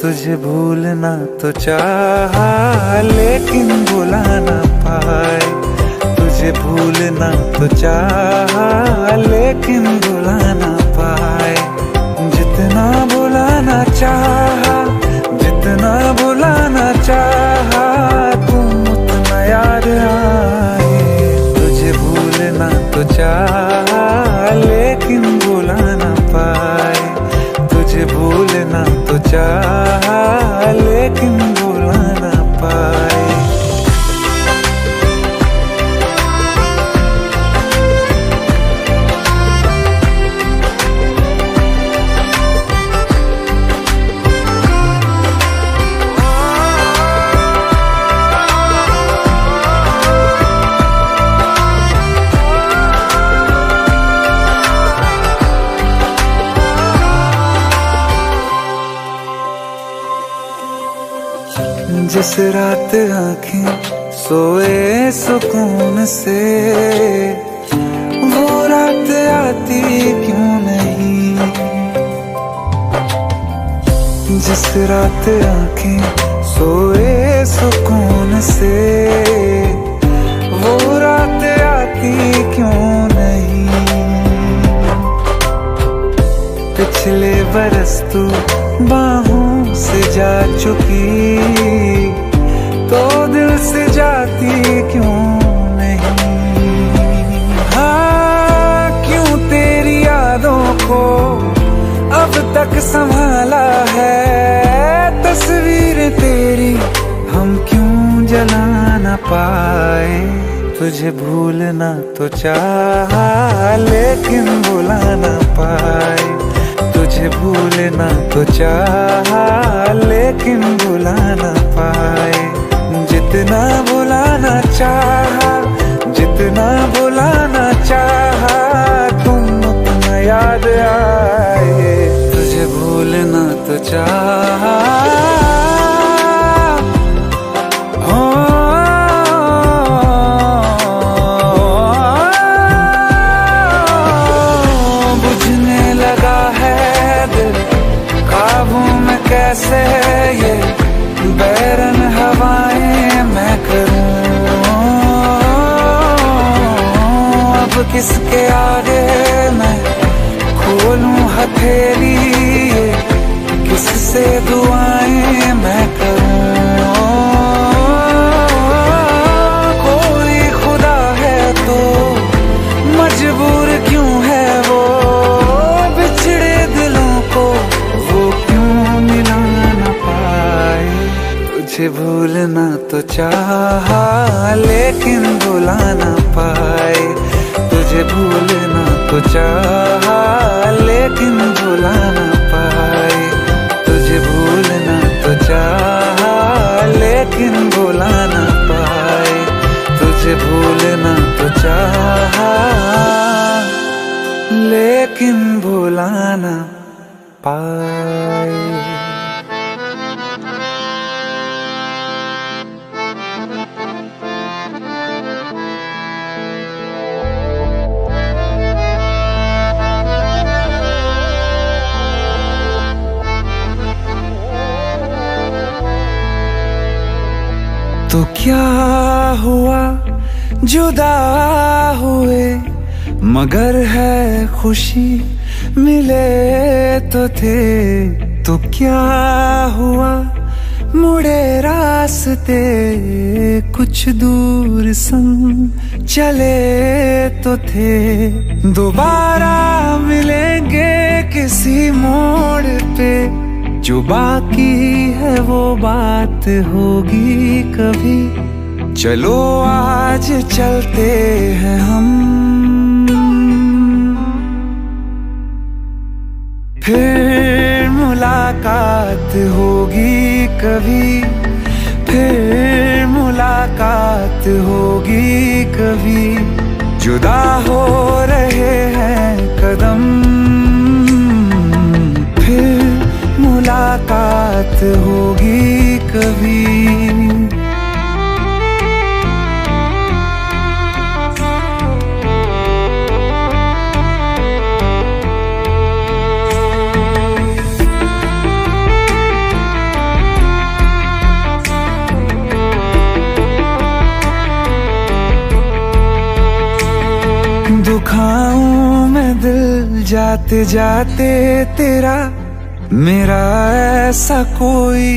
तुझे भूलना तो चाहा लेकिन भुला न पाए। तुझे भूलना तो चाहा लेकिन भुला न पाए। लेकिन भुला ना पाए। तुझे भूलना तो चाहा लेकिन भुला ना पाए। जिस रात आंखें सोए सुकून से, वो रात आती क्यों नहीं। जिस रात आंखें सोए सुकून से, वो रात आती क्यों नहीं। पिछले बरस तू बाहों से जा चुकी, तो दिल से जाती क्यों नहीं। हाँ, क्यों तेरी यादों को अब तक संभाला है। तस्वीर तेरी हम क्यों जला ना पाए। तुझे भूलना तो चाहा लेकिन भुला ना पाए। तुझे भूलना तो चाहा लेकिन भुला ना पाए। जितना भुलाना चाहा, जितना भुलाना चाहा, तुम उतना याद आए। तुझे भूलना तो चाहा, बुझने लगा है दिल काबू में कैसे। ये बैरन हवाएं मैं करूं, अब किसके आगे मैं खोलूं हथेली। किससे दुआएं मैं करूं। कोई खुदा है तो मजबूर क्यों है वो। बिछड़े दिलों को वो क्यों मिला ना पाए। तुझे भूलना तो चाहा लेकिन भुला ना पाए। तुझे भूलना तो चाहा लेकिन भुला ना पाए। तुझे भूलना तो चाहा लेकिन भुला ना पाए। तुझे भूलना तो चाहा लेकिन भुला ना पाए। तो क्या हुआ जुदा हुए, मगर है खुशी मिले तो थे। तो क्या हुआ मुड़े रास्ते, कुछ दूर संग चले तो थे। दोबारा मिलेंगे किसी मोड़ पे, जो बाकी है वो बात होगी कभी। चलो आज चलते हैं हम, फिर मुलाकात होगी कभी। फिर मुलाकात होगी कभी। जुदा हो रहे हैं कदम, फिर मुलाकात होगी कभी। दुखाऊं मैं दिल जाते जाते तेरा, मेरा ऐसा कोई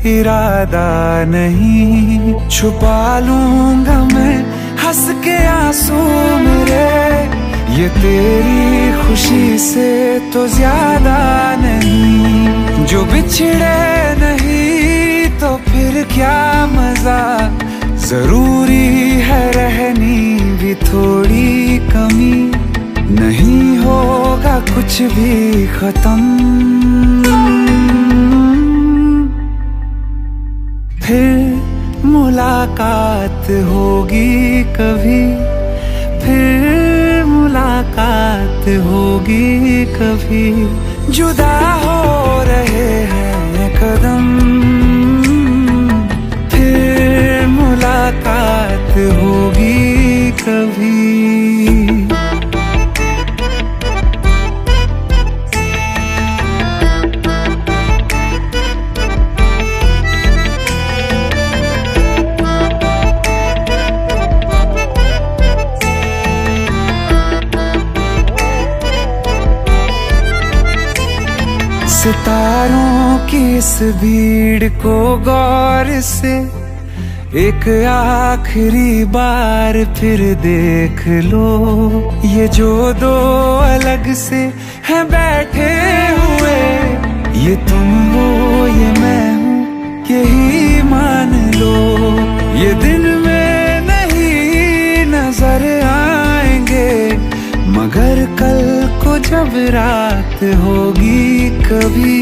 इरादा नहीं। छुपा लूंगा मैं हंस के आंसू मेरे, ये तेरी खुशी खुशी से तो ज्यादा नहीं, जो बिछड़े नहीं तो फिर क्या मजा। जरूरी है रहनी भी थोड़ी कमी, नहीं होगा कुछ भी खत्म। फिर मुलाकात होगी कभी, फिर मुलाकात होगी कभी। जुदा हो रहे हैं कदम, फिर मुलाकात होगी कभी। सितारों की इस भीड़ को गौर से एक आखिरी बार फिर देख लो। ये जो दो अलग से हैं बैठे हुए, ये तुम हो ये मैं हूँ यही मान लो। ये दिन में नहीं नजर आएंगे, मगर कल को जब रात होगी कभी,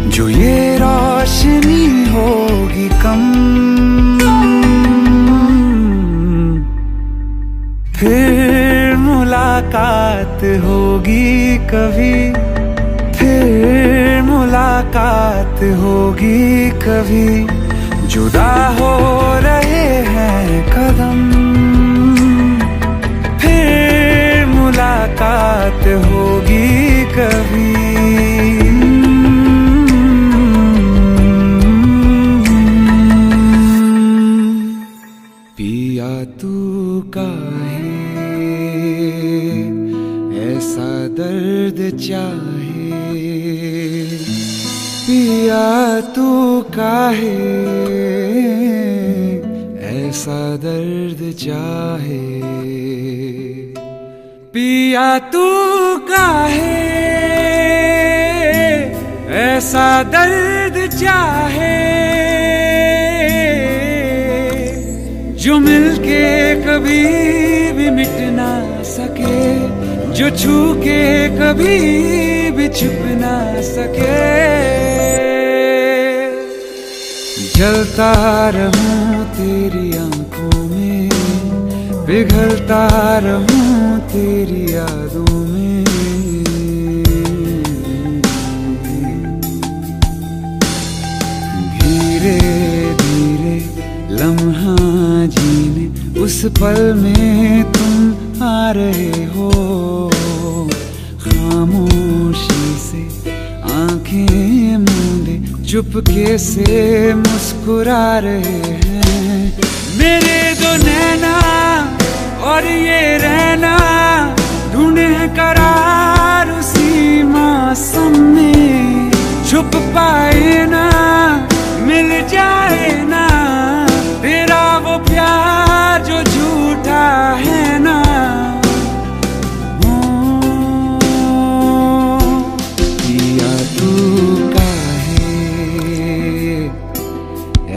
जो ये रोशनी होगी कम, फिर मुलाकात होगी कभी, फिर मुलाकात होगी कभी। जुदा हो रहे हैं कदम, फिर मुलाकात होगी कभी। पिया तू काहे ऐसा दर्द चाहे, पिया तू काहे ऐसा दर्द चाहे। पिया तू काहे ऐसा दर्द चाहे, जो मिलके कभी भी मिट ना सके, जो छू के कभी भी छुप ना सके। जलता रहूं तेरी आंखों में, पिघलता रहूं तेरी यादों में। धीरे धीरे लम्हा जीने उस पल में तुम आ रहे हो। खामोशी से आंखें मूंदे चुपके से मुस्कुरा रहे हैं। मेरे दो नैना और ये रहना ढूंढे करार उसी मौसम में। छुप पाए ना मिल जाए ना तेरा वो प्यार जो झूठा है ना। पिया तू काहे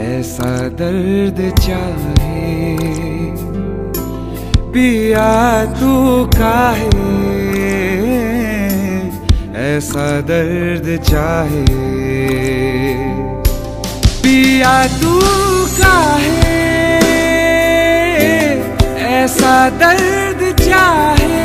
ऐसा दर्द चाहे, पिया तू काहे ऐसा दर्द चाहे। पिया तू काहे ऐसा दर्द चाहे।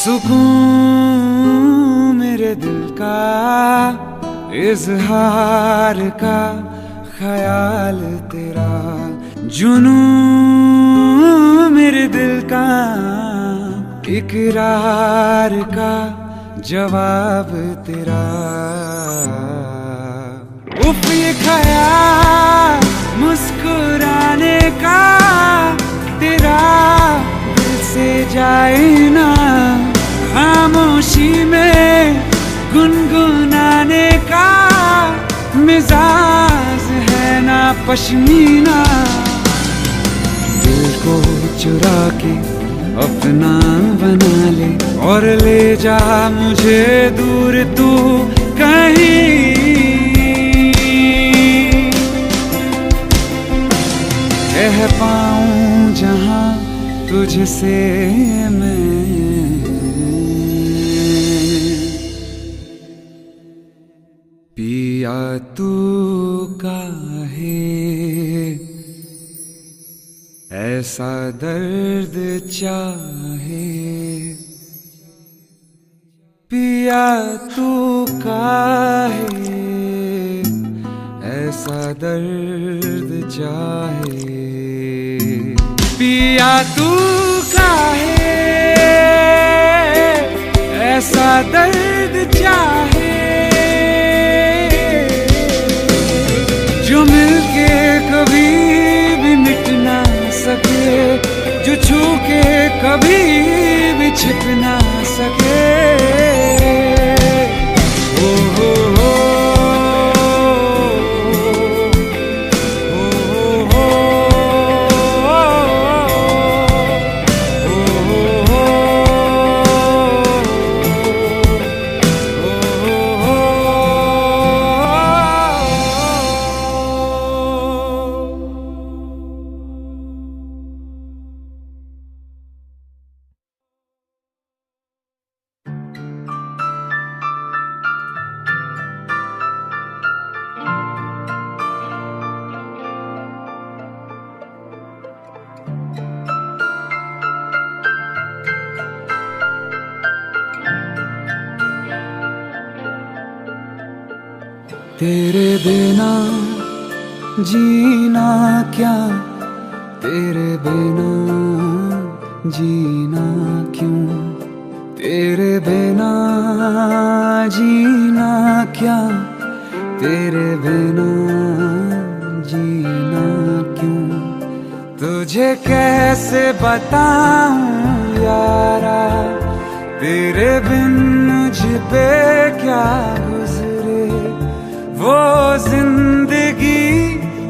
सुकून मेरे दिल का इजहार का ख्याल तेरा, जुनून मेरे दिल का इकरार का जवाब तेरा। उफ ये ख्याल पश्मीना। दिल को चुरा के अपना बना ले और ले जा मुझे दूर तू कहीं। कह पाऊं जहां तुझसे मैं, पिया तू काहे ऐसा दर्द चाहे, पिया तू काहे ऐसा दर्द चाहे, पिया तू काहे ऐसा दर्द चाहे, जो मिलके कभी भी मिट ना सके, जो छू के कभी भी छिप ना सके। ओ हो हो तेरे बिना जीना क्या, तेरे बिना जीना क्यों, तेरे बिना जीना क्या, तेरे बिना जीना क्यों। तुझे कैसे बताऊं यारा, तेरे बिन मुझ पे क्या गुजरे, वो जिंदगी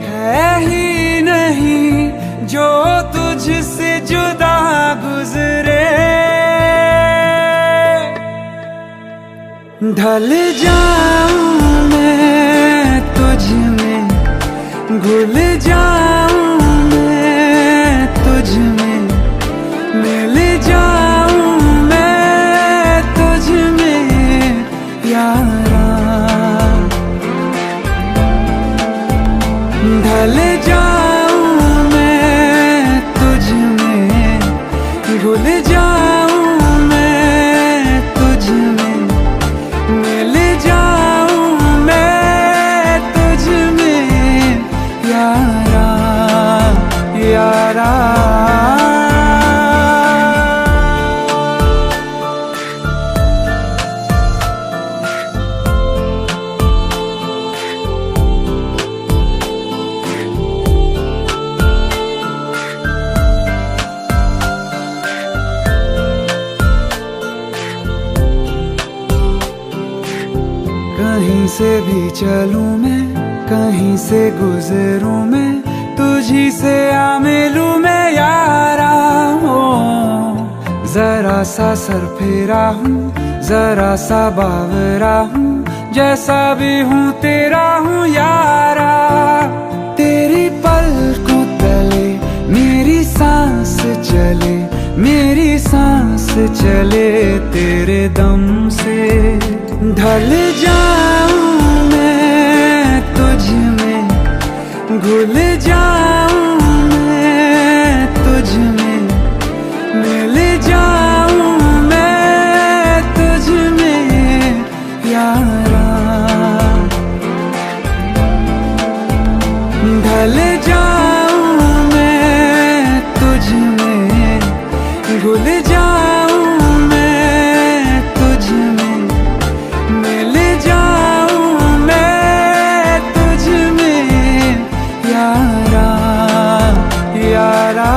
है ही नहीं जो तुझसे जुदा गुजरे। ढल जाऊं मैं तुझ में, घुल जाऊं मैं तुझ में, मिल जाऊं मैं तुझ में यारा। ढल जाऊं मैं तुझ में, घुल जाऊं मैं तुझ में, मिल जाऊं मैं तुझ में यारा यारा। कहीं से भी चलूं मैं, कहीं से गुजरूं मैं, तुझी से आ मिलूं मैं यारा। हो जरा सा सर फेरा हूँ, जरा सा बावरा हूँ, जैसा भी हूँ तेरा हूँ यारा। तेरी पलकों तले मेरी सांस चले, मेरी सांस चले तेरे दम से। ढल जाऊं मैं तुझ में, घुल जाऊं मैं तुझ में, मिल जाऊं मैं तुझ में यारा। ढल जाऊं मैं तुझ में, घुल जाऊं मैं तुझ में, मिल जाऊं मैं तुझ में यारा यारा।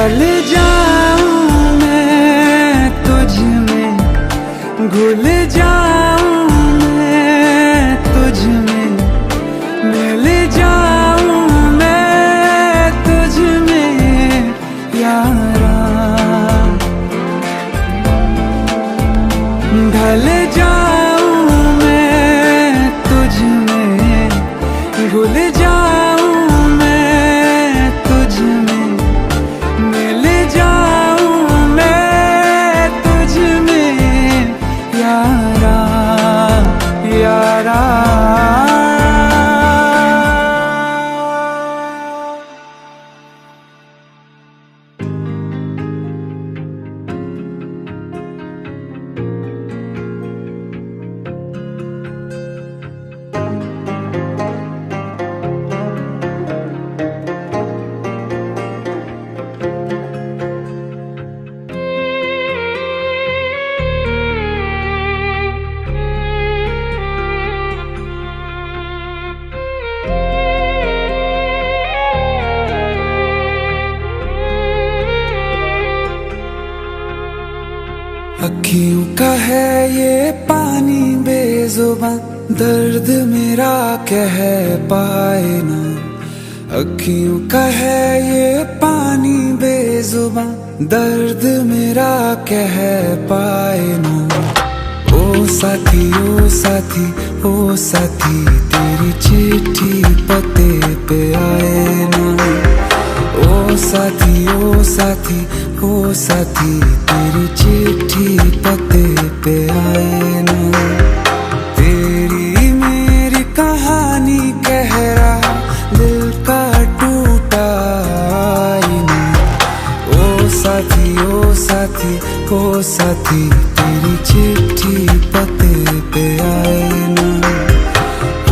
ढल जाऊं मैं तुझ में, घुल जाऊं मैं तुझ में, मिल जाऊं मैं तुझ में यारा। ढल जाऊं मैं तुझ में, घुल जाऊं मैं तुझ में, मिल जाऊं मैं तुझ में यारा, यारा। अखियों का है ये पानी बेजुबान, दर्द मेरा कह पाए ना। अखियों का है ये पानी बेजुबान, दर्द मेरा कह पाए ना। ओ साथी ओ साथी ओ साथी, तेरी चिट्ठी पते पे आए ना। ओ साथी ओ साथी ओ साथी, तेरी चिट्ठी पते पे आए ना। तेरी मेरी कहानी कह रहा दिल का टूटा आईना। ओ साथी ओ साथी ओ साथी, तेरी चिट्ठी पते पे आए ना।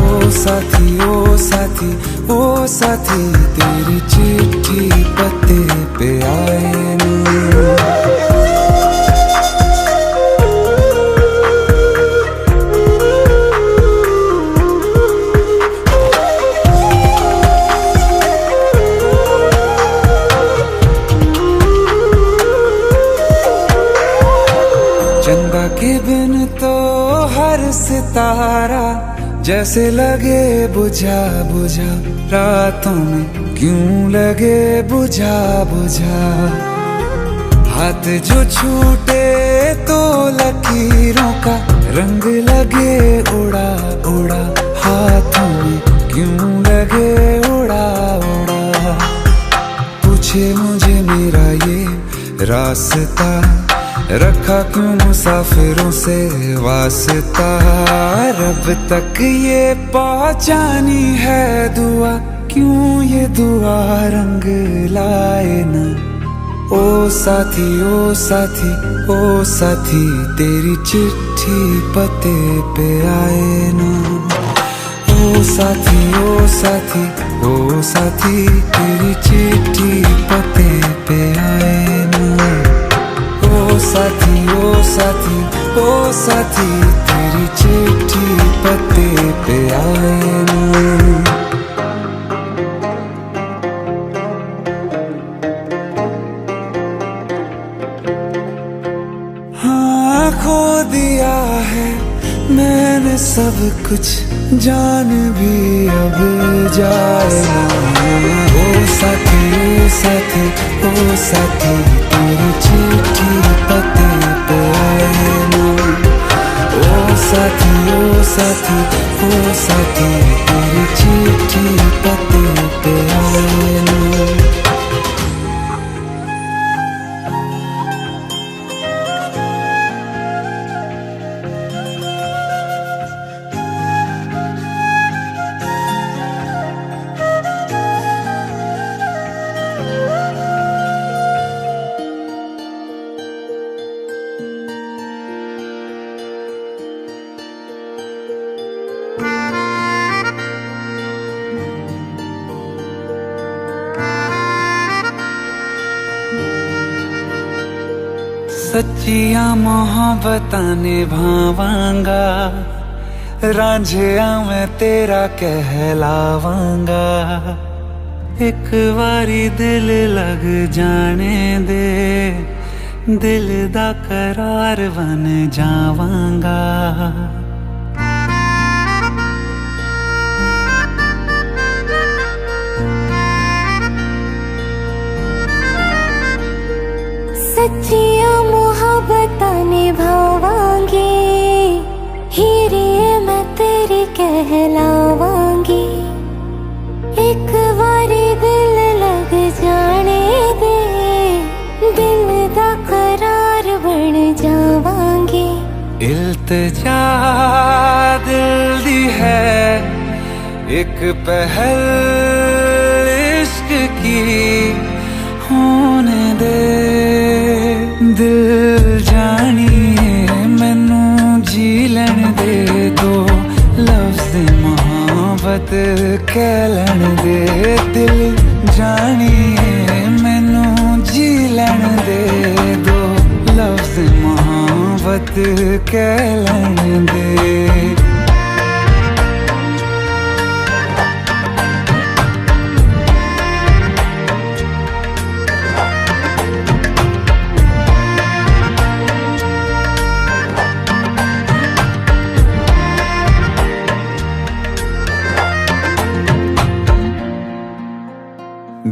ओ साथी ओ साथी ओ साथी, तेरी चिट्ठी पते पे आए ना। चंदा के बिन तो हर सितारा जैसे लगे बुझा बुझा, रातों में क्यों लगे बुझा बुझा। हाथ जो छूटे तो लकीरों का रंग लगे उड़ा उड़ा, हाथों में क्यों लगे उड़ा उड़ा। पूछे मुझे मेरा ये रास्ता, रखा क्यों मुसाफिरों से वास्ता। रब तक ये पहुंचानी है दुआ, क्यों ये दुआ रंग लाए ना। ओ साथी ओ साथी ओ साथी, तेरी चिट्ठी पते पे आए ना। ओ साथी ओ साथी ओ साथी, तेरी चिट्ठी पते पे आए ना। ओ साथी ओ साथी ओ साथी, तेरी चिट्ठी पते पे आए ना। हाँ खो दिया है मैंने सब कुछ, जान भी अब जाए ना। ओ साथी ओ साथी ओ साथी, तेरी चिट्ठी पते पे आए ना। ओ साथी ओ साथी ओ साथी, तेरी चिट्ठी पते पे आए ना। सच्चिया मोहब्बतां निभावांगा, रांझिया मैं तेरा कहलावांगा। एक बारी दिल लग जाने दे, दिल दा करार बन जावांगा। सच्चियां मुहब्बतां निभावांगी, हीरे मैं तेरी कहलावांगी। एक बारी दिल लग जाने दे, दिल दा करार बन जावांगी। इल्तिजा दिल दी है एक पहल इश्क की, होने दे दिल जानिए मैनू जी लैन दे, दो लफ्ज़ मोहब्बत कह लैन दे। दिल जानिए मैनू जी लैन दे, दो लफ्ज़ मोहब्बत कह लैन दे।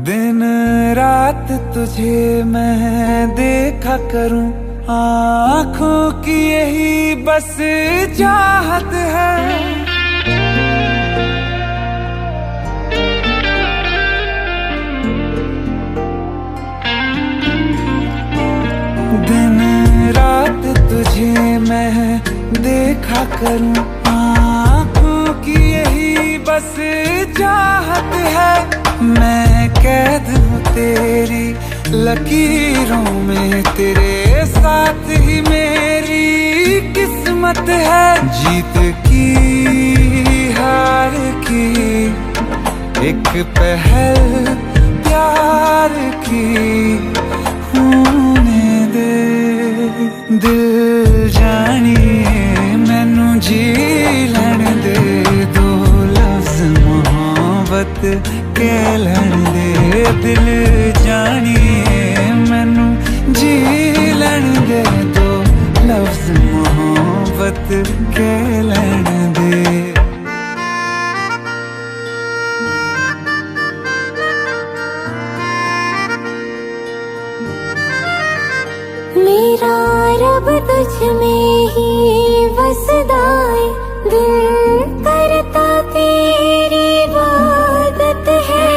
दिन रात तुझे मैं देखा करूं, आँखों की यही बस चाहत है। दिन रात तुझे मैं देखा करूं, आँखों की यही बस चाहत है। मैं कैद हूँ तेरी लकीरों में, तेरे साथ ही मेरी किस्मत है। जीत की हार की एक पहल प्यार की, होने दे दिल जानिए मैनू जी लैन दे, दो लफ्ज़ मोहब्बत कह लैन दे। दिल जानिए मैनू जी लैन दे, दो लफ्ज़ मोहब्बत कह लैन दे। मेरा रब तुझ में ही बसदा है, दिल करता तेरी इबादत है।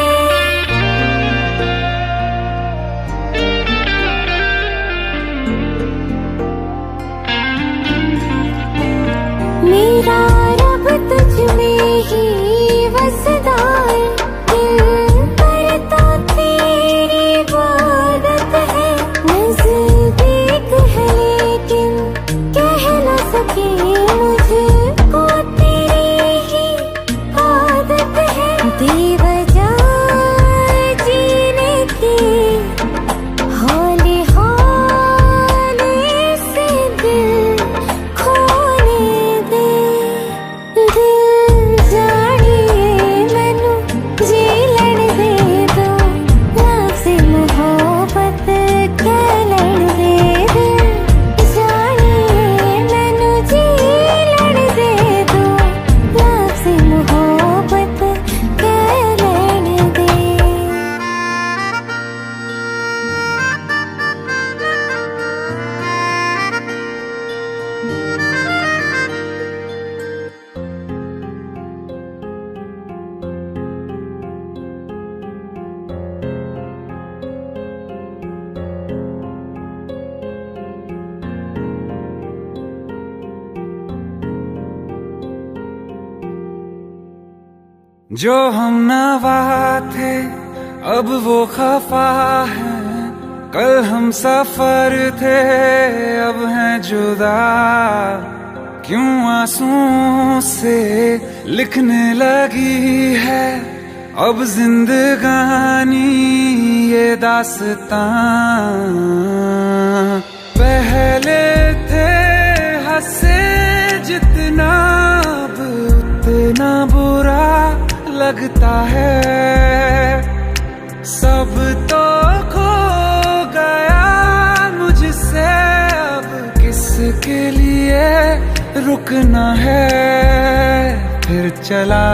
मेरा रब तुझ में ही बसदा है, दिल करता तेरी इबादत है। नज़दीक है लेकिन कह न सके, मुझको तेरी ही आदत है। बेवजह जीने की हौले हौले से दिल खोने दे। दिल जानिए मैनू जी लैन दे, दो लफ्ज़ मोहब्बत कह लैन दे। दिल जानिए मैनू जी लैन दे, दो लफ्ज़ मोहब्बत कह लैन दे। जो हम नवा थे अब वो खफा है, कल हम सफर थे अब हैं जुदा। क्यों आंसुओं से लिखने लगी है अब जिंदगानी ये दास्तां। पहले थे हंसे जितना अब उतना बुरा लगता है। सब तो खो गया मुझसे, अब किसके लिए रुकना है। फिर चला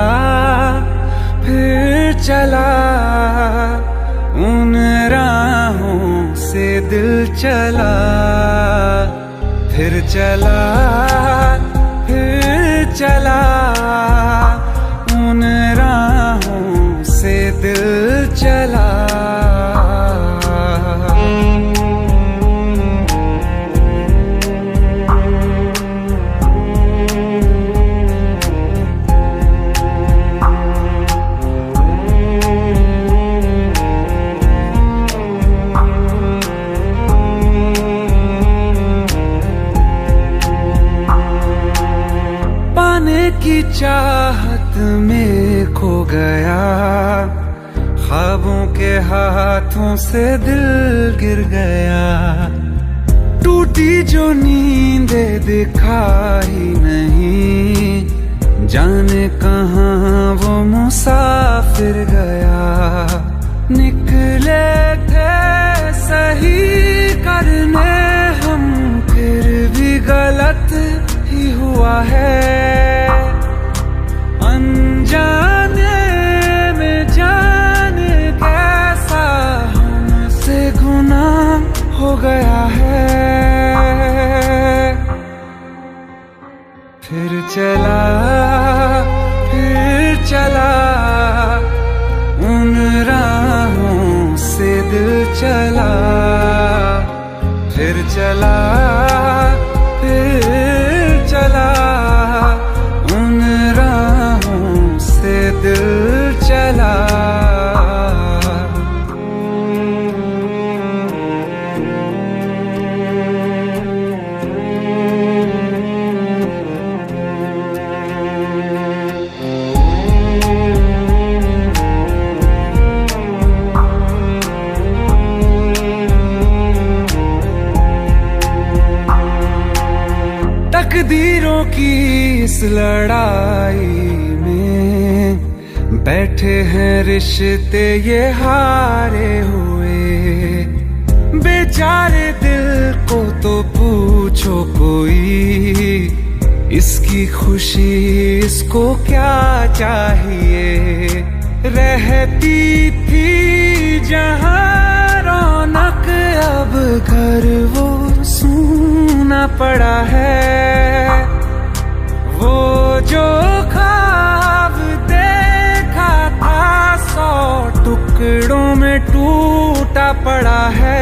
उन राहों से दिल चला, फिर चला उन राहों से दिल चला। की चाहत में खो गया, ख्वाबों के हाथों से दिल गिर गया। टूटी जो नींदे दिखाई नहीं, जाने कहाँ वो मुसाफिर गया। निकले थे सही करने हम, फिर भी गलत ही हुआ है। अनजाने में जाने कैसा हमसे गुनाह हो गया है। फिर चला उन राहों से दिल चला, फिर चला उन राहों से दिल चला। तकदीरों की इस लड़ाई में बैठे हैं रिश्ते ये हारे हुए। बेचारे दिल को तो पूछो कोई, इसकी खुशी इसको क्या चाहिए। रहती थी जहाँ रौनक, अब घर वो सूना पड़ा है। वो जो ख्वाब देखा था 100 टुकड़ों में टूटा पड़ा है।